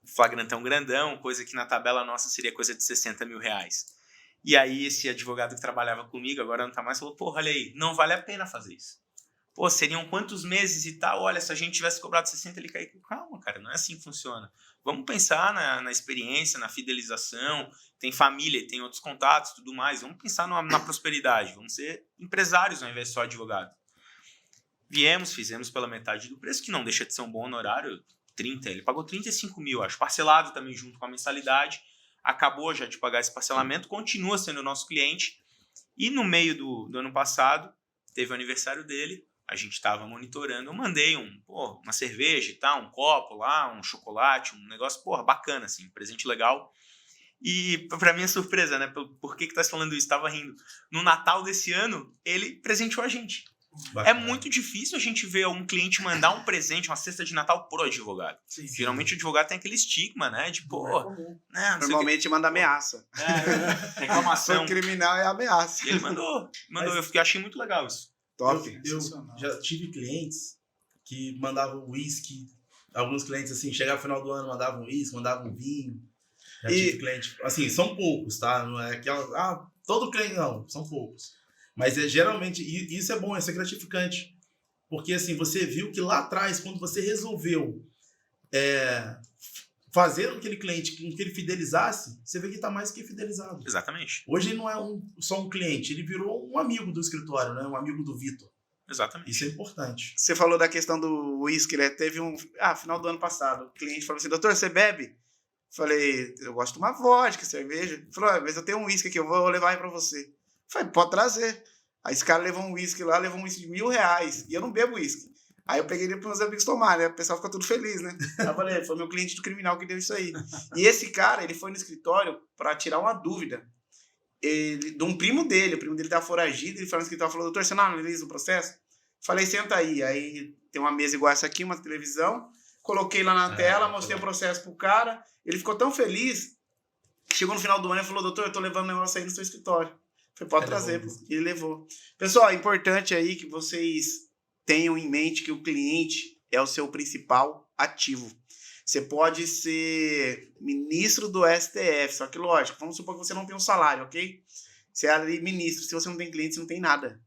Flagrantão grandão, coisa que na tabela nossa seria coisa de R$60 mil. E aí esse advogado que trabalhava comigo, agora não tá mais, falou, pô, olha aí, não vale a pena fazer isso. Pô, seriam quantos meses e tal? Olha, se a gente tivesse cobrado 60, ele caiu. Calma, cara, não é assim que funciona. Vamos pensar na experiência, na fidelização, tem família, tem outros contatos, tudo mais. Vamos pensar na prosperidade, vamos ser empresários ao invés de só advogado. Fizemos pela metade do preço, que não deixa de ser um bom honorário, 30, ele pagou 35 mil, acho, parcelado também junto com a mensalidade. Acabou já de pagar esse parcelamento, continua sendo nosso cliente. E no meio do ano passado, teve o aniversário dele, a gente estava monitorando, eu mandei uma cerveja e tal, um copo lá, um chocolate, um negócio, bacana, assim, presente legal. E pra minha surpresa, né, por que tá falando isso? Tava rindo. No Natal desse ano, ele presenteou a gente. Bacana. É muito difícil a gente ver um cliente mandar um presente, uma cesta de Natal pro advogado. Sim. Geralmente o advogado tem aquele estigma, né? De, normalmente manda ameaça. Reclamação. O criminal é ameaça. E ele mandou. Eu achei muito legal isso. Top. Eu já tive clientes que mandavam uísque. Alguns clientes, assim, chegava no final do ano, mandavam uísque, mandavam vinho. Já tive cliente, assim, são poucos, tá? Não é aquela, todo cliente não, são poucos. Mas geralmente, isso é bom, isso é gratificante. Porque assim, você viu que lá atrás, quando você resolveu fazer aquele cliente com que ele fidelizasse, você vê que está mais que fidelizado. Exatamente. Hoje ele não é só um cliente, ele virou um amigo do escritório, né? Um amigo do Vitor. Exatamente. Isso é importante. Você falou da questão do uísque, né? Teve final do ano passado, o cliente falou assim, doutor, você bebe? Falei, eu gosto de tomar vodka, cerveja. Ele falou, mas eu tenho um uísque aqui, eu vou levar aí pra você. Falei, pode trazer. Aí esse cara levou um uísque lá, levou um uísque de R$1.000, e eu não bebo uísque. Aí eu peguei ele para meus amigos tomar, né? O pessoal fica tudo feliz, né? Aí eu falei, foi meu cliente do criminal que deu isso aí. E esse cara, ele foi no escritório para tirar uma dúvida de um primo dele. O primo dele tava foragido, ele foi no escritório e falou, doutor, você não analisa o processo? Falei, senta aí. Aí tem uma mesa igual essa aqui, uma televisão. Coloquei lá na tela, mostrei o processo pro cara. Ele ficou tão feliz que chegou no final do ano e falou, doutor, eu tô levando o negócio aí no seu escritório. Falei, pode trazer. E ele levou. Pessoal, é importante aí que vocês tenham em mente que o cliente é o seu principal ativo. Você pode ser ministro do STF, só que lógico, vamos supor que você não tem um salário, ok? Você é ali ministro, se você não tem cliente, você não tem nada.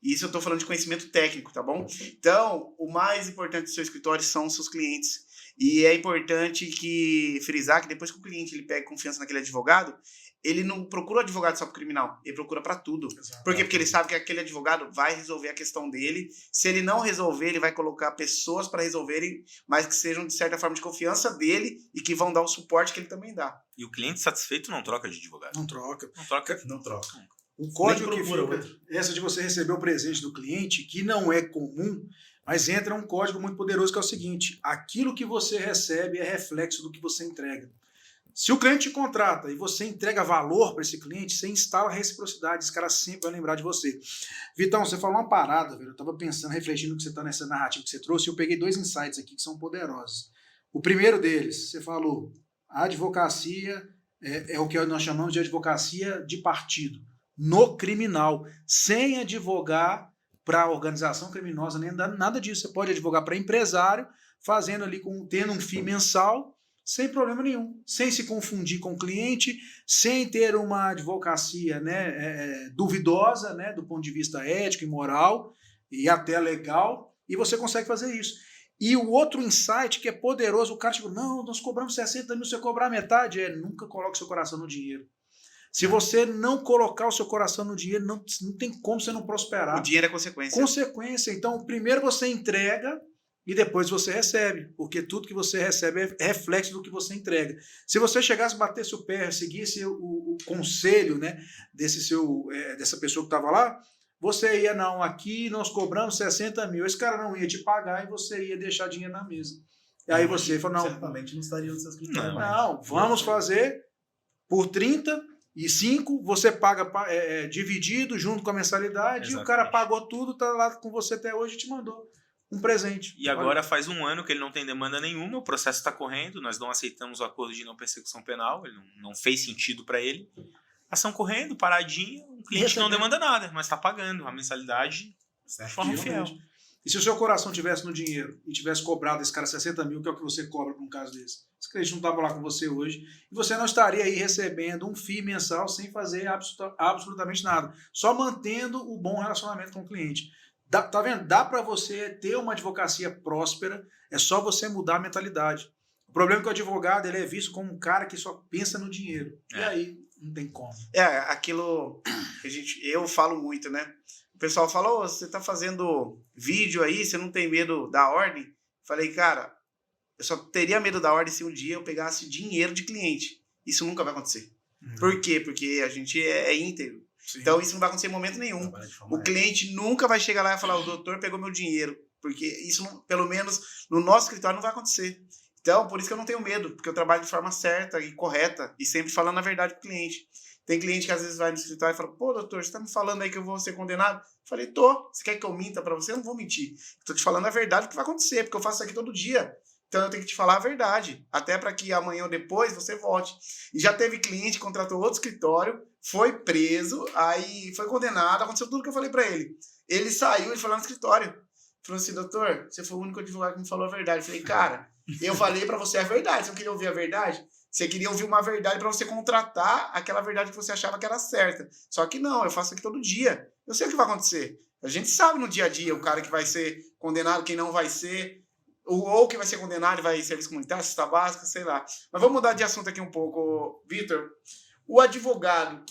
Isso eu estou falando de conhecimento técnico, tá bom? Então, o mais importante do seu escritório são os seus clientes. E é importante frisar que depois que o cliente ele pega confiança naquele advogado, ele não procura o advogado só para o criminal, ele procura para tudo. Exato. Por quê? Porque ele sabe que aquele advogado vai resolver a questão dele. Se ele não resolver, ele vai colocar pessoas para resolverem, mas que sejam, de certa forma, de confiança dele e que vão dar o suporte que ele também dá. E o cliente satisfeito não troca de advogado. Não troca. Não troca. Não troca. Um código Nem que procura fica, essa de você receber o presente do cliente, que não é comum, mas entra um código muito poderoso que é o seguinte: aquilo que você recebe é reflexo do que você entrega. Se o cliente te contrata e você entrega valor para esse cliente, você instala reciprocidade, esse cara sempre vai lembrar de você. Vitão, você falou uma parada, velho. Eu estava pensando, refletindo que você está nessa narrativa que você trouxe, e eu peguei 2 insights aqui que são poderosos. O primeiro deles, você falou, a advocacia é o que nós chamamos de advocacia de partido, no criminal, sem advogar para a organização criminosa, nem nada disso. Você pode advogar para empresário, fazendo ali, tendo um FII mensal, sem problema nenhum, sem se confundir com o cliente, sem ter uma advocacia, né, duvidosa, né, do ponto de vista ético e moral e até legal, e você consegue fazer isso. E o outro insight que é poderoso, o cara chegou, não, nós cobramos 60 mil, você cobrar metade, nunca coloque seu coração no dinheiro. Se você não colocar o seu coração no dinheiro, não tem como você não prosperar. O dinheiro é consequência. Consequência. Então, primeiro você entrega e depois você recebe, porque tudo que você recebe é reflexo do que você entrega. Se você chegasse, batesse o pé, seguisse o conselho, né, dessa pessoa que estava lá, você ia, não, aqui nós cobramos 60 mil, esse cara não ia te pagar e você ia deixar dinheiro na mesa. E aí você falou, não, certamente não estaria nos seus critérios. não, vamos fazer por 35, você paga dividido junto com a mensalidade. Exatamente. E o cara pagou tudo, tá lá com você até hoje e te mandou um presente. E agora faz 1 ano que ele não tem demanda nenhuma, o processo está correndo, nós não aceitamos o acordo de não persecução penal, ele não fez sentido para ele. Ação correndo, paradinha, um cliente não demanda nada, mas está pagando a mensalidade de forma fiel. E se o seu coração tivesse no dinheiro e tivesse cobrado esse cara 60 mil, que é o que você cobra para um caso desse, esse cliente não estava lá com você hoje, e você não estaria aí recebendo um FII mensal sem fazer absolutamente nada, só mantendo o bom relacionamento com o cliente. Tá vendo? Dá para você ter uma advocacia próspera, é só você mudar a mentalidade. O problema é que o advogado ele é visto como um cara que só pensa no dinheiro. E aí não tem como. Aquilo que eu falo muito, né? O pessoal fala, você tá fazendo vídeo aí, você não tem medo da ordem? Falei, cara, eu só teria medo da ordem se um dia eu pegasse dinheiro de cliente. Isso nunca vai acontecer. Por quê? Porque a gente é íntegro. Sim. Então isso não vai acontecer em momento nenhum. O cliente nunca vai chegar lá e falar, o doutor pegou meu dinheiro. Porque isso, pelo menos no nosso escritório, não vai acontecer. Então, por isso que eu não tenho medo, porque eu trabalho de forma certa e correta e sempre falando a verdade pro cliente. Tem cliente que às vezes vai no escritório e fala, pô, doutor, você tá me falando aí que eu vou ser condenado? Eu falei, tô. Você quer que eu minta pra você? Eu não vou mentir. Eu tô te falando a verdade que vai acontecer, porque eu faço isso aqui todo dia. Então eu tenho que te falar a verdade, até para que amanhã ou depois você volte. E já teve cliente que contratou outro escritório, foi preso, aí foi condenado, aconteceu tudo que eu falei para ele. Ele saiu e foi lá no escritório. Falou assim, doutor, você foi o único advogado que me falou a verdade. Eu falei, cara, eu falei para você a verdade, você não queria ouvir a verdade? Você queria ouvir uma verdade para você contratar aquela verdade que você achava que era certa. Só que não, eu faço aqui todo dia. Eu sei o que vai acontecer. A gente sabe no dia a dia o cara que vai ser condenado, quem não vai ser. ou que vai ser condenado, vai serviço comunitário, cesta básica, sei lá. Mas vamos mudar de assunto aqui um pouco, Vitor. O advogado,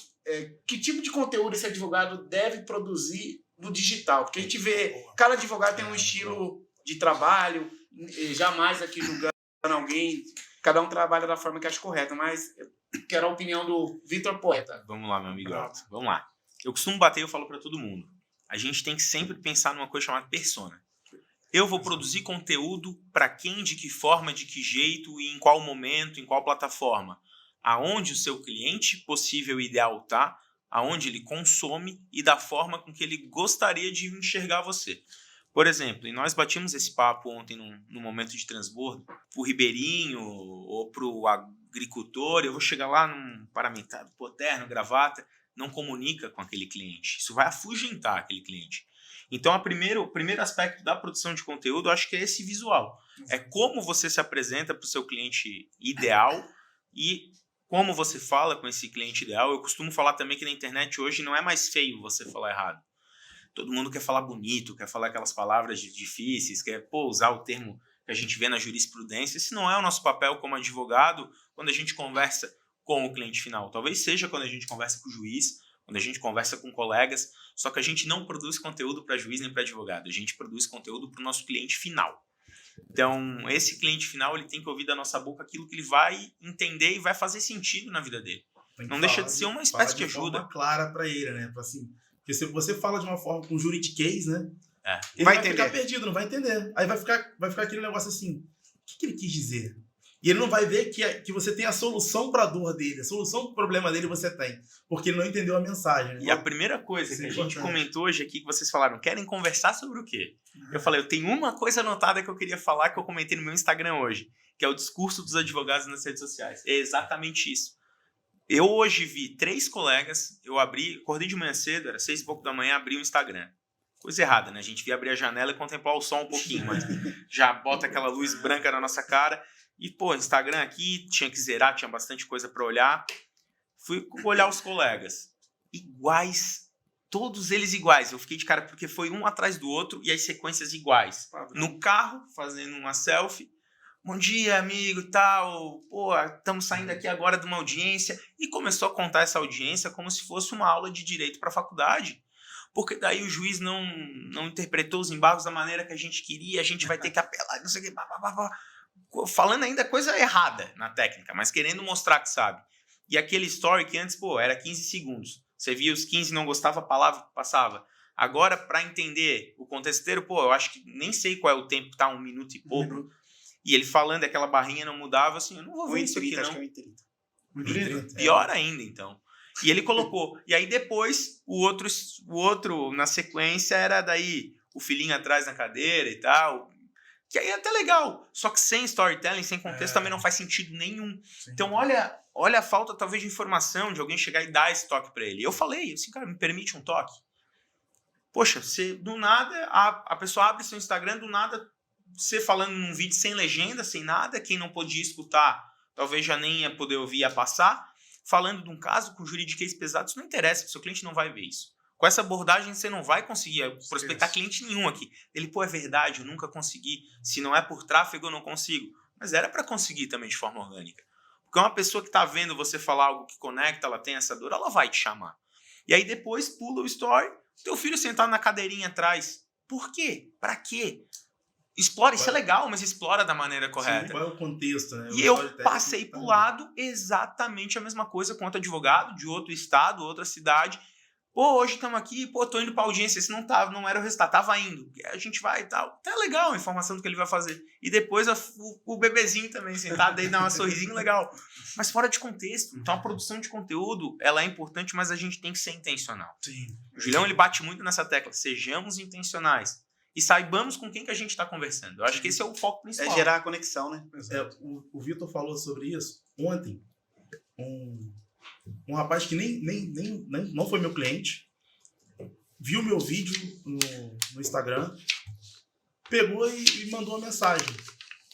que tipo de conteúdo esse advogado deve produzir no digital? Porque a gente vê, cada advogado tem um estilo de trabalho, jamais aqui julgando alguém, cada um trabalha da forma que acha correta, mas eu quero a opinião do Vitor Poeta. Vamos lá, meu amigo Elton. Vamos lá. Eu costumo bater e eu falo para todo mundo. A gente tem que sempre pensar numa coisa chamada persona. Eu vou produzir conteúdo para quem, de que forma, de que jeito e em qual momento, em qual plataforma. Aonde o seu cliente possível e ideal está, aonde ele consome e da forma com que ele gostaria de enxergar você. Por exemplo, e nós batimos esse papo ontem num momento de transbordo, pro ribeirinho ou pro agricultor, eu vou chegar lá num paramentado, terno, gravata, não comunica com aquele cliente. Isso vai afugentar aquele cliente. Então, o primeiro aspecto da produção de conteúdo, eu acho que é esse visual. É como você se apresenta para o seu cliente ideal e como você fala com esse cliente ideal. Eu costumo falar também que na internet hoje não é mais feio você falar errado. Todo mundo quer falar bonito, quer falar aquelas palavras difíceis, quer usar o termo que a gente vê na jurisprudência. Esse não é o nosso papel como advogado quando a gente conversa com o cliente final. Talvez seja quando a gente conversa com o juiz, quando a gente conversa com colegas, só que a gente não produz conteúdo para juiz nem para advogado, a gente produz conteúdo para o nosso cliente final. Então, esse cliente final ele tem que ouvir da nossa boca aquilo que ele vai entender e vai fazer sentido na vida dele. Não deixa de ser uma espécie de ajuda. Forma clara para ele, né? Assim, porque se você fala de uma forma com juridiquês, né? Ele vai ficar perdido, não vai entender. Aí vai ficar aquele negócio assim, o que ele quis dizer? E ele não vai ver que você tem a solução para a dor dele, a solução para o problema dele você tem, porque ele não entendeu a mensagem. Né? E a primeira coisa que a gente comentou hoje aqui, que vocês falaram, querem conversar sobre o quê? Eu falei, eu tenho uma coisa anotada que eu queria falar, que eu comentei no meu Instagram hoje, que é o discurso dos advogados nas redes sociais. É exatamente isso. Eu hoje vi 3 colegas, acordei de manhã cedo, era 6h pouco da manhã, abri o Instagram. Coisa errada, né? A gente via abrir a janela e contemplar o sol um pouquinho, mas já bota aquela luz branca na nossa cara. E, Instagram aqui, tinha que zerar, tinha bastante coisa para olhar. Fui olhar os colegas. Iguais, todos eles iguais. Eu fiquei de cara porque foi um atrás do outro e as sequências iguais. No carro, fazendo uma selfie. Bom dia, amigo e tal. Estamos saindo aqui agora de uma audiência. E começou a contar essa audiência como se fosse uma aula de direito para a faculdade. Porque daí o juiz não interpretou os embargos da maneira que a gente queria. A gente vai ter que apelar, não sei o que, falando ainda coisa errada na técnica, mas querendo mostrar que sabe. E aquele story que antes, era 15 segundos. Você via os 15 não gostava, a palavra passava. Agora, para entender o contexto inteiro, eu acho que nem sei qual é o tempo que tá, 1 minuto e pouco. E ele falando, aquela barrinha não mudava, assim, eu não vou ver isso aqui, não. Acho que é 1,30. Pior ainda, então. E ele colocou. E aí depois, o outro na sequência era daí o filhinho atrás na cadeira e tal. Que aí é até legal, só que sem storytelling, sem contexto, também não faz sentido nenhum. Sim. Então olha a falta talvez de informação, de alguém chegar e dar esse toque pra ele. Eu falei assim, cara, me permite um toque? Poxa, do nada, a pessoa abre seu Instagram, do nada, você falando num vídeo sem legenda, sem nada, quem não podia escutar, talvez já nem ia poder ouvir, ia passar, falando de um caso com juridiquês pesado, isso não interessa, o seu cliente não vai ver isso. Com essa abordagem, você não vai conseguir prospectar cliente nenhum aqui. Ele, é verdade, eu nunca consegui. Se não é por tráfego, eu não consigo. Mas era para conseguir também de forma orgânica. Porque uma pessoa que está vendo você falar algo que conecta, ela tem essa dor, ela vai te chamar. E aí depois pula o story, teu filho sentado na cadeirinha atrás. Por quê? Para quê? Explora, isso é legal, mas explora da maneira correta. Sim, qual é o contexto, né? E eu passei pro lado exatamente a mesma coisa quanto advogado de outro estado, outra cidade. Hoje estamos aqui, tô indo pra audiência, esse não era o resultado, tava indo. A gente vai e tal. Tá legal a informação do que ele vai fazer. E depois o bebezinho também sentado aí, dá uma sorrisinho legal. Mas fora de contexto. Então a produção de conteúdo, ela é importante, mas a gente tem que ser intencional. Sim. O Julião, ele bate muito nessa tecla. Sejamos intencionais. E saibamos com quem que a gente está conversando. Eu acho que esse é o foco principal. É gerar a conexão, né? O Vitor falou sobre isso ontem. Um rapaz que nem não foi meu cliente, viu meu vídeo no Instagram, pegou e mandou uma mensagem.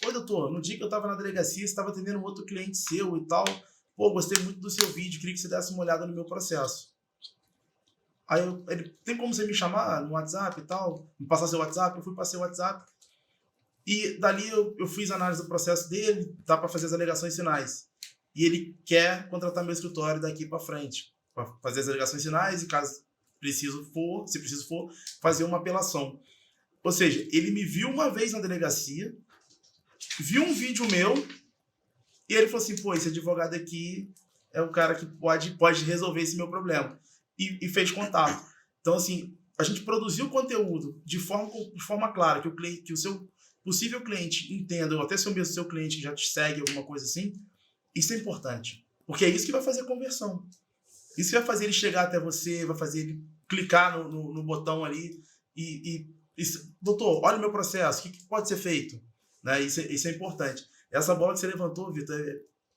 Oi, doutor, no dia que eu estava na delegacia, você estava atendendo um outro cliente seu e tal. Gostei muito do seu vídeo, queria que você desse uma olhada no meu processo. Aí ele, tem como você me chamar no WhatsApp e tal? Me passar seu WhatsApp? Eu fui passar o WhatsApp. E dali eu fiz a análise do processo dele, dá para fazer as alegações finais. E ele quer contratar meu escritório daqui para frente, para fazer as alegações finais e, caso se preciso for, fazer uma apelação. Ou seja, ele me viu uma vez na delegacia, viu um vídeo meu, e ele falou assim, pô, esse advogado aqui é o cara que pode resolver esse meu problema. E fez contato. Então, assim, a gente produziu conteúdo de forma clara, que o seu possível cliente entenda, ou até se o seu cliente já te segue, alguma coisa assim, isso é importante. Porque é isso que vai fazer a conversão. Isso vai fazer ele chegar até você, vai fazer ele clicar no botão ali doutor, olha o meu processo, o que pode ser feito? Né? Isso é importante. Essa bola que você levantou, Vitor,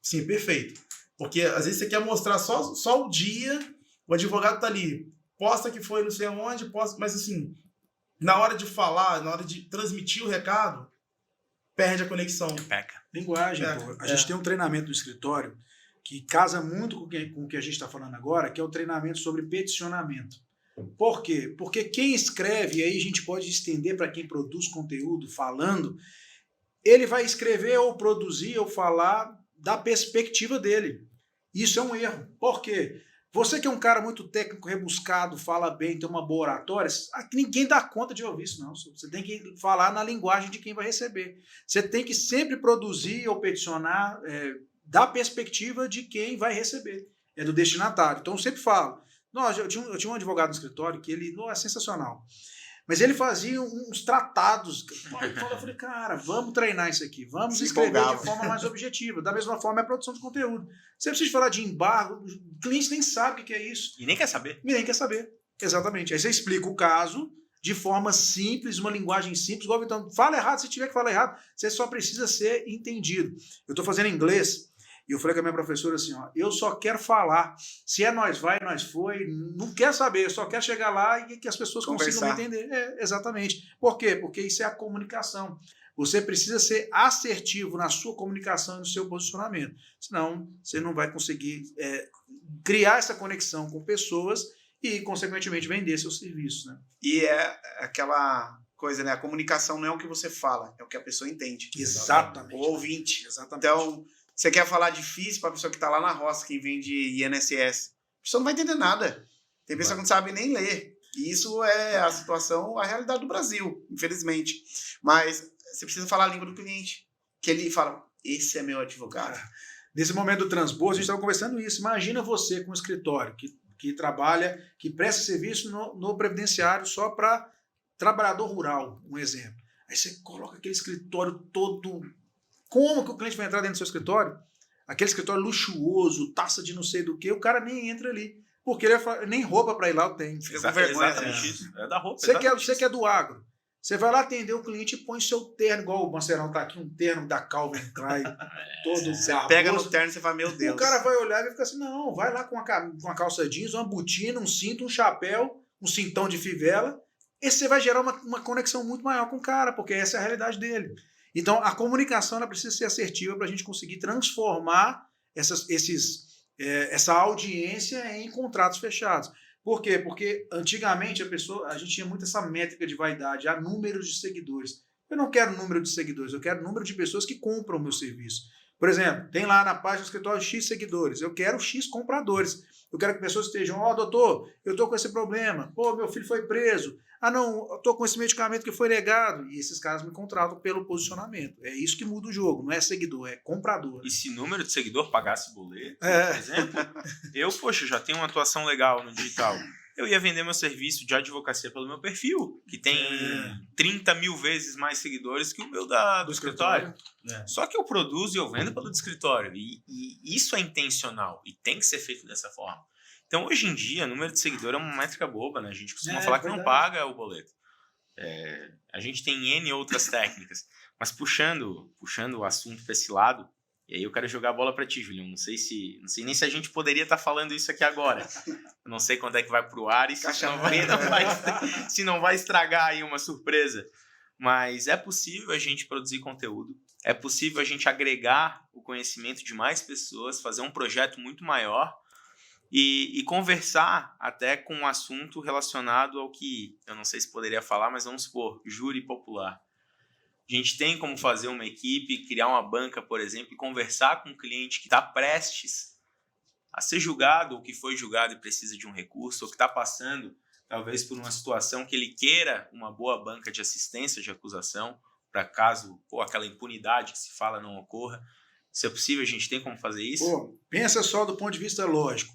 sim, perfeito. Porque às vezes você quer mostrar só o dia, o advogado tá ali, posta que foi não sei aonde, mas assim, na hora de falar, na hora de transmitir o recado, perde a conexão. Peca. Linguagem, pô. A gente tem um treinamento no escritório que casa muito com o que a gente está falando agora, que é o treinamento sobre peticionamento. Por quê? Porque quem escreve, e aí a gente pode estender para quem produz conteúdo falando, ele vai escrever ou produzir ou falar da perspectiva dele. Isso é um erro. Por quê? Você que é um cara muito técnico, rebuscado, fala bem, tem uma boa oratória, ninguém dá conta de ouvir isso, não. Você tem que falar na linguagem de quem vai receber. Você tem que sempre produzir ou peticionar da perspectiva de quem vai receber, do destinatário. Então eu sempre falo. Eu tinha um advogado no escritório que ele é sensacional. Mas ele fazia uns tratados. Eu falei, cara, vamos treinar isso aqui. Vamos escrever de forma mais objetiva. Da mesma forma, é a produção de conteúdo. Você precisa falar de embargo, o cliente nem sabe o que é isso. E nem quer saber. Nem quer saber. Exatamente. Aí você explica o caso de forma simples, uma linguagem simples. Igual, então, fala errado, se tiver que falar errado, você só precisa ser entendido. Eu estou fazendo inglês. E eu falei com a minha professora assim, ó, eu só quero falar. Se é nós vai, nós foi, não quero saber, eu só quero chegar lá e que as pessoas consigam me entender. Exatamente. Por quê? Porque isso é a comunicação. Você precisa ser assertivo na sua comunicação e no seu posicionamento. Senão, você não vai conseguir criar essa conexão com pessoas e, consequentemente, vender seu serviço. Né? E é aquela coisa, né? A comunicação não é o que você fala, é o que a pessoa entende. Exatamente. O ouvinte. Exatamente. Então, você quer falar difícil para a pessoa que está lá na roça, que vende INSS. A pessoa não vai entender nada. Tem pessoa que não sabe nem ler. E isso é a situação, a realidade do Brasil, infelizmente. Mas você precisa falar a língua do cliente. Que ele fala, esse é meu advogado. Nesse momento do transbordo, a gente estava conversando isso. Imagina você com um escritório que trabalha, que presta serviço no previdenciário só para trabalhador rural, um exemplo. Aí você coloca aquele escritório todo... Como que o cliente vai entrar dentro do seu escritório? Aquele escritório luxuoso, taça de não sei do que, o cara nem entra ali. Porque ele nem roupa para ir lá tem. Fica com vergonha. Exatamente isso. É da roupa. Você que é do agro. Você vai lá atender o cliente e põe seu terno, igual o Mancerão tá aqui, um terno da Calvin Klein, todo garboso. Pega no terno e você fala, meu Deus. O cara vai olhar e vai ficar assim, não, vai lá com uma calça jeans, uma botina, um cinto, um chapéu, um cintão de fivela, e você vai gerar uma conexão muito maior com o cara, porque essa é a realidade dele. Então, a comunicação ela precisa ser assertiva para a gente conseguir transformar essa audiência em contratos fechados. Por quê? Porque antigamente a gente tinha muito essa métrica de vaidade, a número de seguidores. Eu não quero número de seguidores, eu quero número de pessoas que compram o meu serviço. Por exemplo, tem lá na página do escritório X seguidores, eu quero X compradores. Eu quero que pessoas estejam, doutor, eu estou com esse problema, meu filho foi preso, não, eu estou com esse medicamento que foi negado, e esses caras me contratam pelo posicionamento. É isso que muda o jogo, não é seguidor, é comprador. E se número de seguidor pagasse boleto, por exemplo, eu já tenho uma atuação legal no digital. Eu ia vender meu serviço de advocacia pelo meu perfil, que tem 30 mil vezes mais seguidores que o meu do escritório. Só que eu produzo e eu vendo pelo do escritório. E isso é intencional e tem que ser feito dessa forma. Então, hoje em dia, número de seguidor é uma métrica boba, né? A gente costuma falar que não paga o boleto. A gente tem N outras técnicas. Mas puxando o assunto para esse lado, e aí eu quero jogar a bola para ti, Julião. Não sei nem se a gente poderia estar falando isso aqui agora. Eu não sei quando é que vai pro ar e se não vai estragar aí uma surpresa. Mas é possível a gente produzir conteúdo. É possível a gente agregar o conhecimento de mais pessoas, fazer um projeto muito maior e conversar até com um assunto relacionado ao que, eu não sei se poderia falar, mas vamos supor, júri popular. A gente tem como fazer uma equipe, criar uma banca, por exemplo, e conversar com um cliente que está prestes a ser julgado, ou que foi julgado e precisa de um recurso, ou que está passando, talvez, por uma situação que ele queira uma boa banca de assistência de acusação, para caso aquela impunidade que se fala não ocorra. Se é possível, a gente tem como fazer isso? Pensa só do ponto de vista lógico.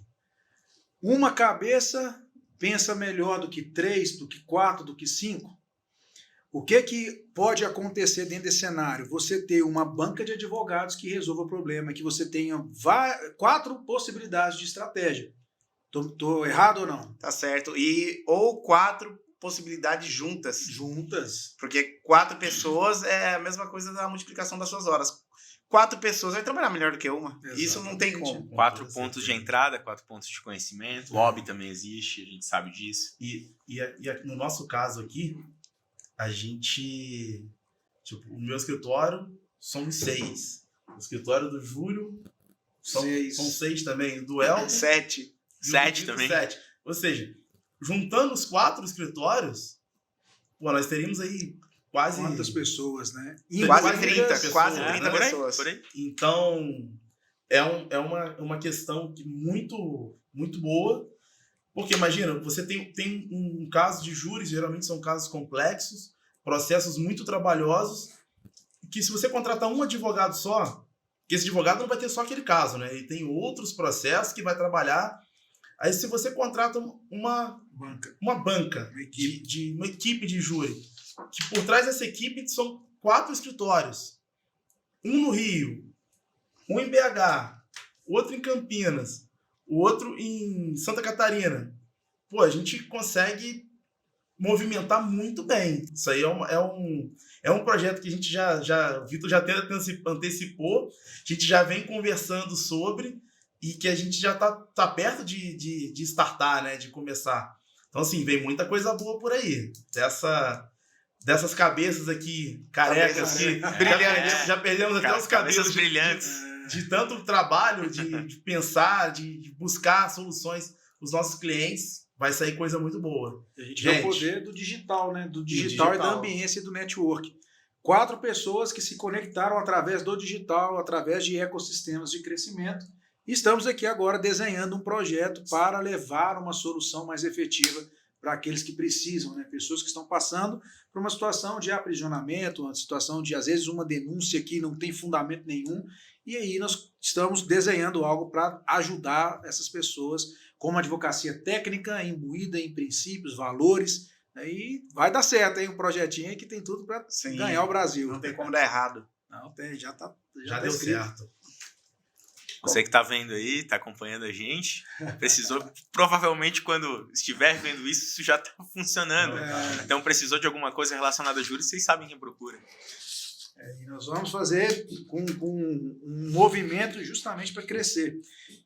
Uma cabeça pensa melhor do que 3, do que 4, do que 5. O que pode acontecer dentro desse cenário? Você ter uma banca de advogados que resolva o problema, que você tenha 4 possibilidades de estratégia. Tô errado ou não? Tá certo. Ou 4 possibilidades juntas. Juntas. Porque 4 pessoas é a mesma coisa da multiplicação das suas horas. 4 pessoas vai trabalhar melhor do que uma. Exatamente. Isso não tem como. 4 pontos de entrada, 4 pontos de conhecimento. Lobby também existe, a gente sabe disso. E no nosso caso aqui, a gente... Tipo, o meu escritório somos 6. O escritório do Júlio são 6 também. Do Elton... 7. 7 também. 7. Ou seja, juntando os 4 escritórios, nós teríamos aí quase... Quantas pessoas, né? Quase 30 pessoas, quase né? 30 pessoas. Por aí. Então, é uma questão muito, muito boa, porque imagina, você tem um caso de júri, geralmente são casos complexos, processos muito trabalhosos, que se você contratar um advogado só, que esse advogado não vai ter só aquele caso, né? Ele tem outros processos que vai trabalhar. Aí se você contrata uma banca, uma equipe de júri, que por trás dessa equipe são 4 escritórios, um no Rio, um em BH, outro em Campinas, o outro em Santa Catarina. A gente consegue movimentar muito bem. Isso aí é um projeto que a gente o Vitor já até antecipou, a gente já vem conversando sobre e que a gente já tá perto de startar, né, de começar. Então, assim, vem muita coisa boa por aí. Dessas cabeças aqui, carecas, brilhantes. Já perdemos até os cabelos brilhantes. De tanto trabalho, de pensar, de buscar soluções para os nossos clientes. Vai sair coisa muito boa. A gente vê o poder do digital, né? Do digital e da ambiência e do network. 4 pessoas que se conectaram através do digital, através de ecossistemas de crescimento. E estamos aqui agora desenhando um projeto para levar uma solução mais efetiva para aqueles que precisam, né? Pessoas que estão passando por uma situação de aprisionamento, uma situação de, às vezes, uma denúncia que não tem fundamento nenhum. E aí nós estamos desenhando algo para ajudar essas pessoas com uma advocacia técnica, imbuída em princípios, valores, né? E vai dar certo, hein? Um projetinho aí que tem tudo para ganhar o Brasil. Não tem como dar errado. Não tem, já deu certo. Você que está vendo aí, está acompanhando a gente, precisou, provavelmente quando estiver vendo isso já está funcionando. Então precisou de alguma coisa relacionada a juros, vocês sabem quem procura. E nós vamos fazer com um movimento justamente para crescer.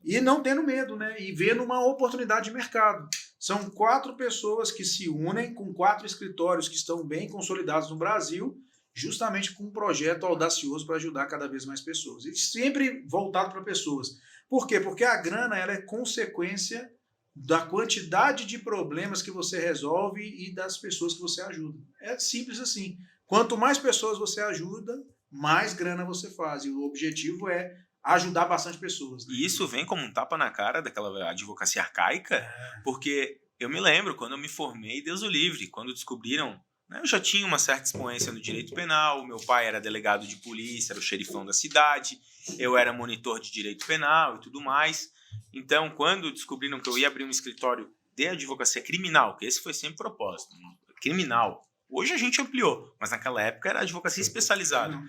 E não tendo medo, né? E vendo uma oportunidade de mercado. São 4 pessoas que se unem com 4 escritórios que estão bem consolidados no Brasil, justamente com um projeto audacioso para ajudar cada vez mais pessoas. E sempre voltado para pessoas. Por quê? Porque a grana ela é consequência da quantidade de problemas que você resolve e das pessoas que você ajuda. É simples assim. Quanto mais pessoas você ajuda, mais grana você faz. E o objetivo é ajudar bastante pessoas. Né? E isso vem como um tapa na cara daquela advocacia arcaica, porque eu me lembro, quando eu me formei, Deus o livre, quando descobriram, né, eu já tinha uma certa expoência no direito penal, meu pai era delegado de polícia, era o xerifão da cidade, eu era monitor de direito penal e tudo mais. Então, quando descobriram que eu ia abrir um escritório de advocacia criminal, que esse foi sempre o propósito, criminal. Hoje a gente ampliou, mas naquela época era advocacia especializada.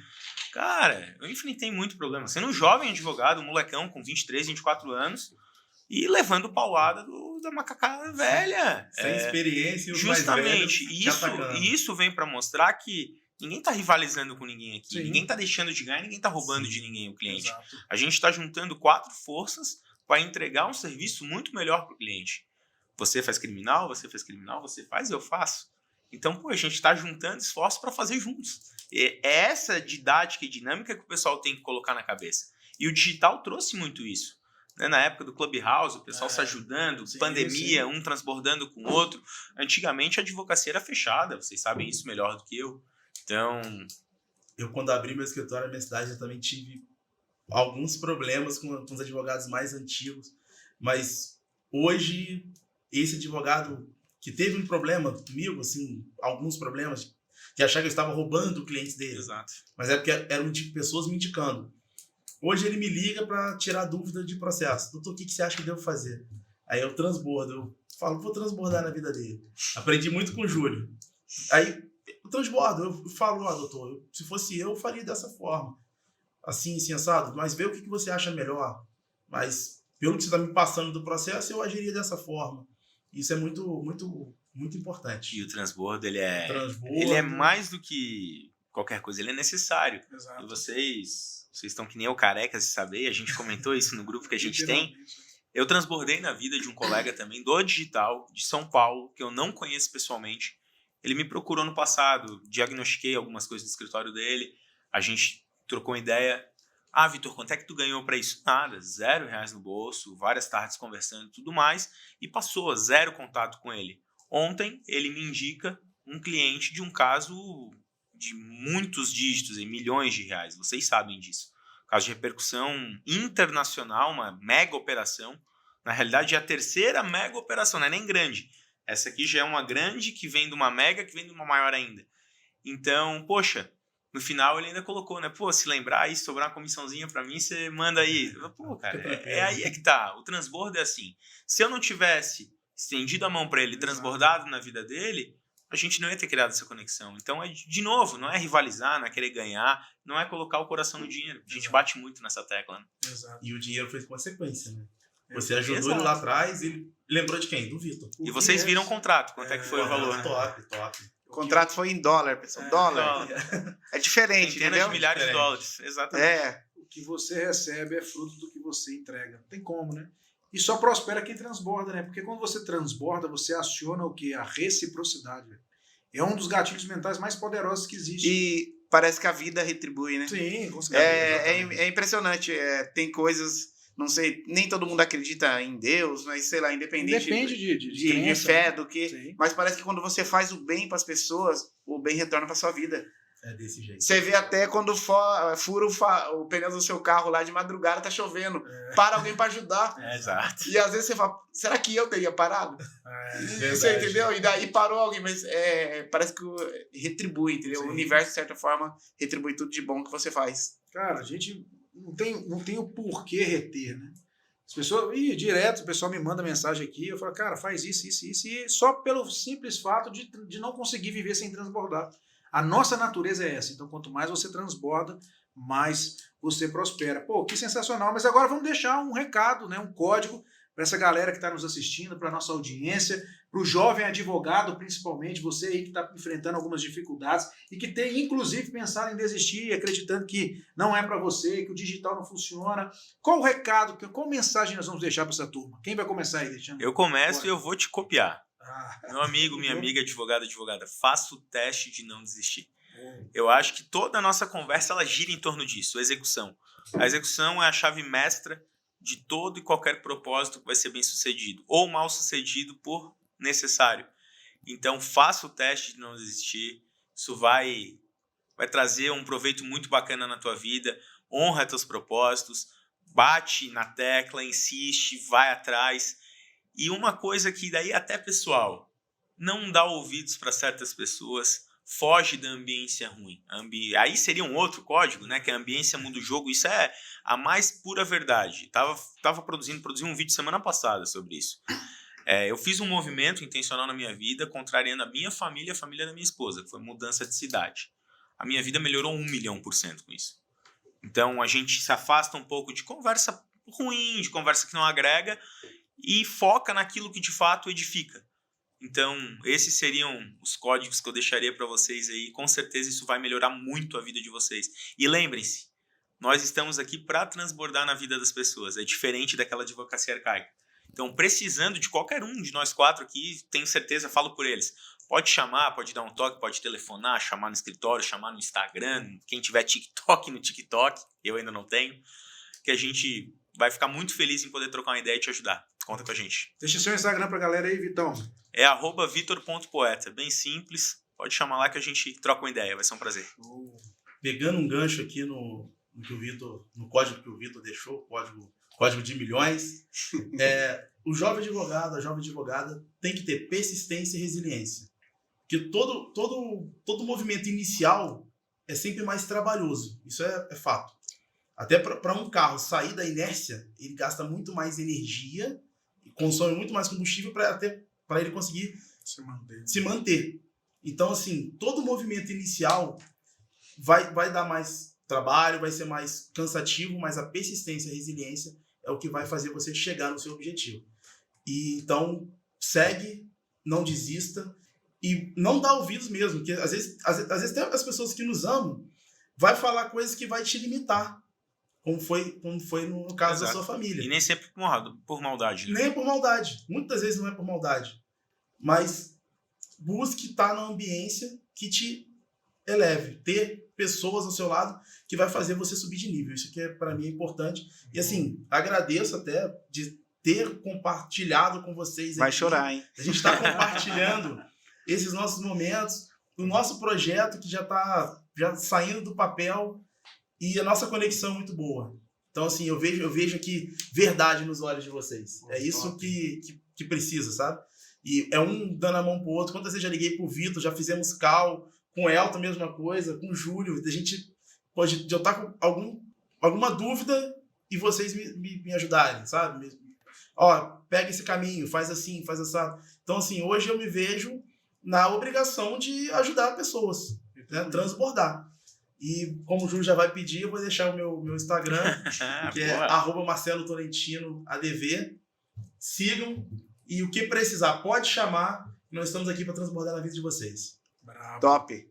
Cara, eu enfrentei muito problema. Sendo um jovem advogado, um molecão com 23, 24 anos, e levando paulada da macacada velha. Sem experiência e os justamente. Mais velhos Isso vem para mostrar que ninguém está rivalizando com ninguém aqui. Sim. Ninguém está deixando de ganhar, ninguém está roubando de ninguém o cliente. Exato. A gente está juntando 4 forças para entregar um serviço muito melhor para o cliente. Você faz criminal, você faz, eu faço. Então, a gente está juntando esforços para fazer juntos. É essa didática e dinâmica que o pessoal tem que colocar na cabeça. E o digital trouxe muito isso. Né? Na época do Clubhouse, o pessoal se ajudando, pandemia, um transbordando com o outro. Antigamente, a advocacia era fechada, vocês sabem isso melhor do que eu. Então, eu quando abri meu escritório na minha cidade, eu também tive alguns problemas com os advogados mais antigos, mas hoje esse advogado que teve um problema comigo, assim, alguns problemas, de achar que eu estava roubando clientes dele, Exato. mas é porque eram pessoas me indicando. Hoje ele me liga para tirar dúvida de processo. Doutor, o que você acha que eu devo fazer? Aí eu transbordo, eu falo, vou transbordar na vida dele. Aprendi muito com o Júlio. Aí eu transbordo, eu falo, doutor, se fosse eu faria dessa forma. Assim, assado, mas vê o que você acha melhor. Mas pelo que você está me passando do processo, eu agiria dessa forma. Isso é muito, muito, muito importante. E o transbordo, ele é Transbordo. mais do que qualquer coisa, ele é necessário. Exato. E vocês estão que nem eu carecas de saber, a gente comentou isso no grupo que a gente tem. Eu transbordei na vida de um colega também do digital, de São Paulo, que eu não conheço pessoalmente. Ele me procurou no passado, diagnostiquei algumas coisas do escritório dele, a gente trocou ideia. Ah, Vitor, quanto é que tu ganhou para isso? Nada, R$0 no bolso, várias tardes conversando e tudo mais, e passou, 0 contato com ele. Ontem, ele me indica um cliente de um caso de muitos dígitos, em milhões de reais, vocês sabem disso. Caso de repercussão internacional, uma mega operação. Na realidade, é a terceira mega operação, não é nem grande. Essa aqui já é uma grande, que vem de uma mega, que vem de uma maior ainda. Então, poxa, no final ele ainda colocou, né? Pô, se lembrar e sobrar uma comissãozinha pra mim, você manda aí. Pô, cara, aí que tá. O transbordo é assim. Se eu não tivesse estendido a mão pra ele, transbordado na vida dele, a gente não ia ter criado essa conexão. Então, de novo, não é rivalizar, não é querer ganhar, não é colocar o coração no dinheiro. A gente bate muito nessa tecla, né? Exato. E o dinheiro foi consequência, né? Você ajudou Exato. ele lá atrás, ele lembrou de quem? Do Vitor. E vocês viram o contrato, quanto é que foi o valor, né? Top. O contrato foi em dólar, pessoal. Dólar. É diferente, Centenas entendeu? de milhares de Diferente. dólares. Exatamente. É. O que você recebe é fruto do que você entrega. Não tem como, né? E só prospera quem transborda, né? Porque quando você transborda, você aciona o quê? A reciprocidade. Velho. É um dos gatilhos mentais mais poderosos que existe. E parece que a vida retribui, né? Sim, com certeza. É impressionante. Tem coisas, não sei, nem todo mundo acredita em Deus, mas sei lá, independente Depende de de crença, fé, né? do que. Sim. Mas parece que quando você faz o bem para as pessoas, o bem retorna para sua vida. É desse jeito. Você vê até quando fura o pneu do seu carro lá de madrugada, tá chovendo. Para alguém para ajudar. Exato. E às vezes você fala, será que eu teria parado? Verdade. Você entendeu? E daí parou alguém, mas parece que retribui, entendeu? Sim. O universo, de certa forma, retribui tudo de bom que você faz. Cara, a gente não tem o porquê reter, né? As pessoas, direto, o pessoal me manda mensagem aqui, eu falo, cara, faz isso, e só pelo simples fato de não conseguir viver sem transbordar. A nossa natureza é essa, então quanto mais você transborda, mais você prospera. Pô, que sensacional, mas agora vamos deixar um recado, né, um código para essa galera que está nos assistindo, para a nossa audiência, para o jovem advogado, principalmente, você aí que está enfrentando algumas dificuldades e que tem, inclusive, pensado em desistir, acreditando que não é para você, que o digital não funciona. Qual o recado, qual mensagem nós vamos deixar para essa turma? Quem vai começar aí, Alexandre? Eu começo e eu vou te copiar. Ah, Meu amigo, minha amiga, advogada, faça o teste de não desistir. Eu acho que toda a nossa conversa ela gira em torno disso, execução. A execução é a chave mestra de todo e qualquer propósito que vai ser bem sucedido ou mal sucedido por necessário. Então, faça o teste de não desistir. Isso vai trazer um proveito muito bacana na tua vida. Honra teus propósitos, bate na tecla, insiste, vai atrás. E uma coisa que daí até pessoal, não dá ouvidos para certas pessoas, foge da ambiência ruim. Aí seria um outro código, né? Que a ambiência muda o jogo. Isso é a mais pura verdade. Tava produzi um vídeo semana passada sobre isso. Eu fiz um movimento intencional na minha vida, contrariando a minha família e a família da minha esposa, que foi mudança de cidade. A minha vida melhorou 1.000.000% com isso. Então a gente se afasta um pouco de conversa ruim, de conversa que não agrega, e foca naquilo que de fato edifica. Então, esses seriam os códigos que eu deixaria para vocês aí. Com certeza isso vai melhorar muito a vida de vocês. E lembrem-se, nós estamos aqui para transbordar na vida das pessoas. É diferente daquela advocacia arcaica. Então, precisando de qualquer um de nós 4 aqui, tenho certeza, falo por eles. Pode chamar, pode dar um toque, pode telefonar, chamar no escritório, chamar no Instagram. Quem tiver TikTok, no TikTok, eu ainda não tenho. Que a gente vai ficar muito feliz em poder trocar uma ideia e te ajudar. Conta com a gente. Deixa seu Instagram pra galera aí, Vitão. É @vitor.poeta. Bem simples. Pode chamar lá que a gente troca uma ideia. Vai ser um prazer. pegando um gancho aqui no código que o Vitor deixou, código de milhões, o jovem advogado, a jovem advogada tem que ter persistência e resiliência. Porque todo movimento inicial é sempre mais trabalhoso. Isso é fato. Até para um carro sair da inércia, ele gasta muito mais energia e consome muito mais combustível para ele conseguir se manter. Então, assim, todo movimento inicial vai dar mais trabalho, vai ser mais cansativo, mas a persistência e a resiliência é o que vai fazer você chegar no seu objetivo. E então, segue, não desista e não dá ouvidos mesmo, porque às vezes até as pessoas que nos amam vai falar coisas que vai te limitar, como foi no caso da sua família. E nem sempre por maldade. Né? Nem por maldade. Muitas vezes não é por maldade. Mas busque estar na ambiência que te eleve. Ter pessoas ao seu lado que vai fazer você subir de nível. Isso que para mim é importante. E assim, agradeço até de ter compartilhado com vocês. Vai aqui. chorar, hein? A gente está compartilhando esses nossos momentos, o nosso projeto que já está saindo do papel e a nossa conexão é muito boa. Então, assim, eu vejo aqui verdade nos olhos de vocês. É isso que precisa, sabe? E é um dando a mão pro outro. Quantas vezes já liguei pro Vitor, já fizemos call, com o Elton, mesma coisa, com o Júlio. A gente pode já estar com alguma dúvida e vocês me ajudarem, sabe? Ó, pega esse caminho, faz assim, faz assado. Então, assim, hoje eu me vejo na obrigação de ajudar pessoas, né? Transbordar. E como o Júlio já vai pedir, eu vou deixar o meu Instagram, que é @MarceloTolentinoADV. Sigam e o que precisar, pode chamar. Nós estamos aqui para transbordar na vida de vocês. Bravo. Top.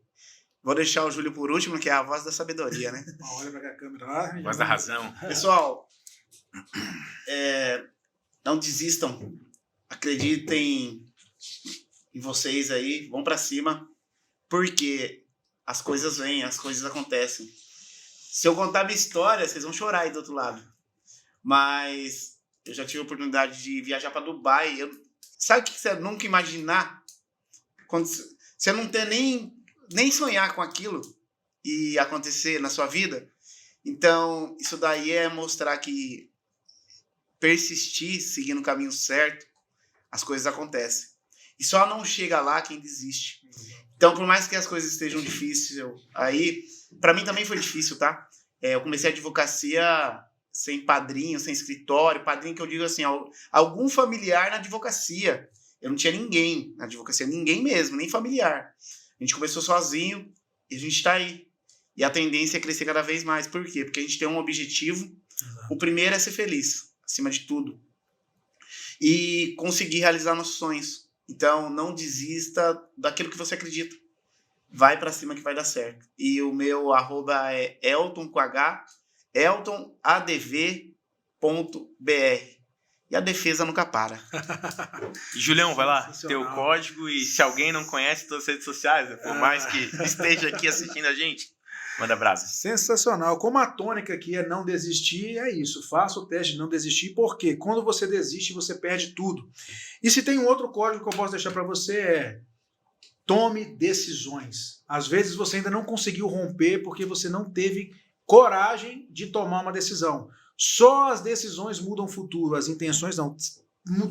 Vou deixar o Júlio por último, que é a voz da sabedoria, né? Olha para a câmera lá. Voz da razão. Pessoal, não desistam. Acreditem em vocês aí. Vão para cima. Porque as coisas vêm, as coisas acontecem. Se eu contar minha história, vocês vão chorar aí do outro lado. Mas eu já tive a oportunidade de viajar para Dubai. Sabe o que você nunca imaginar? Quando você não ter nem sonhar com aquilo e acontecer na sua vida. Então, isso daí é mostrar que persistir, seguindo o caminho certo, as coisas acontecem. E só não chega lá quem desiste. Então, por mais que as coisas estejam difíceis aí, para mim também foi difícil, tá? Eu comecei a advocacia sem padrinho, sem escritório. Padrinho que eu digo assim, algum familiar na advocacia. Eu não tinha ninguém na advocacia, ninguém mesmo, nem familiar. A gente começou sozinho e a gente está aí. E a tendência é crescer cada vez mais. Por quê? Porque a gente tem um objetivo. O primeiro é ser feliz, acima de tudo. E conseguir realizar nossos sonhos. Então, não desista daquilo que você acredita. Vai pra cima que vai dar certo. E o meu @ é Elton com H, EltonADV.br. E a defesa nunca para. Julião, vai lá, teu código, e se alguém não conhece todas as redes sociais, por mais que esteja aqui assistindo a gente, manda brasa. Sensacional. Como a tônica aqui é não desistir, é isso. Faça o teste de não desistir, porque quando você desiste, você perde tudo. E se tem um outro código que eu posso deixar para você é tome decisões. Às vezes você ainda não conseguiu romper porque você não teve coragem de tomar uma decisão. Só as decisões mudam o futuro, as intenções não.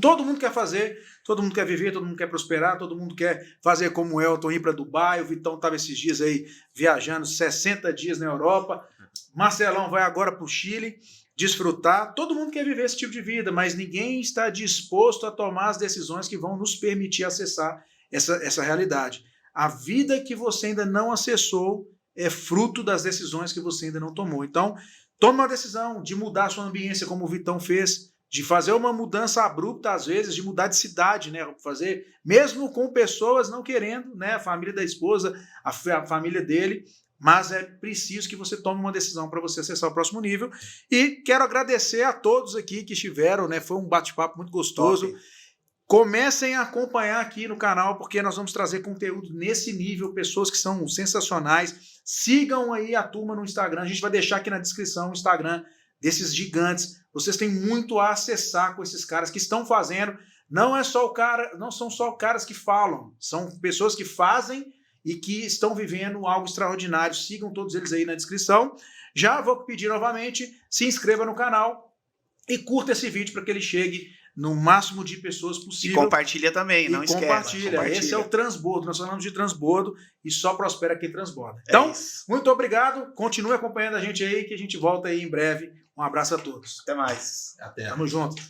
Todo mundo quer fazer, todo mundo quer viver, todo mundo quer prosperar, todo mundo quer fazer como o Elton, ir para Dubai. O Vitão estava esses dias aí viajando 60 dias na Europa. Marcelão vai agora para o Chile desfrutar. Todo mundo quer viver esse tipo de vida, mas ninguém está disposto a tomar as decisões que vão nos permitir acessar essa realidade. A vida que você ainda não acessou é fruto das decisões que você ainda não tomou. Então, tome uma decisão de mudar a sua ambiência, como o Vitão fez, de fazer uma mudança abrupta, às vezes, de mudar de cidade, né? Fazer, mesmo com pessoas não querendo, né? A família da esposa, a família dele, mas é preciso que você tome uma decisão para você acessar o próximo nível. E quero agradecer a todos aqui que estiveram, né? Foi um bate-papo muito gostoso. Top. Comecem a acompanhar aqui no canal, porque nós vamos trazer conteúdo nesse nível, pessoas que são sensacionais. Sigam aí a turma no Instagram, a gente vai deixar aqui na descrição o Instagram desses gigantes. Vocês têm muito a acessar com esses caras que estão fazendo. Não são só caras que falam, são pessoas que fazem e que estão vivendo algo extraordinário. Sigam todos eles aí na descrição. Já vou pedir novamente, se inscreva no canal e curta esse vídeo para que ele chegue no máximo de pessoas E possível. compartilha também, não esquece. Compartilha. Esse é o transbordo. Nós falamos de transbordo e só prospera quem transborda. É Então, isso. muito obrigado. Continue acompanhando a gente aí, que a gente volta aí em breve. Um abraço a todos. Até mais. Até. Tamo junto.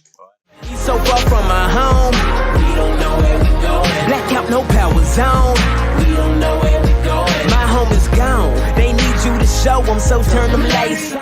We so far from my home, we don't know where we going. Blackout, no power zone, we don't know where we going. My home is gone, they need you to show them, so turn them lights.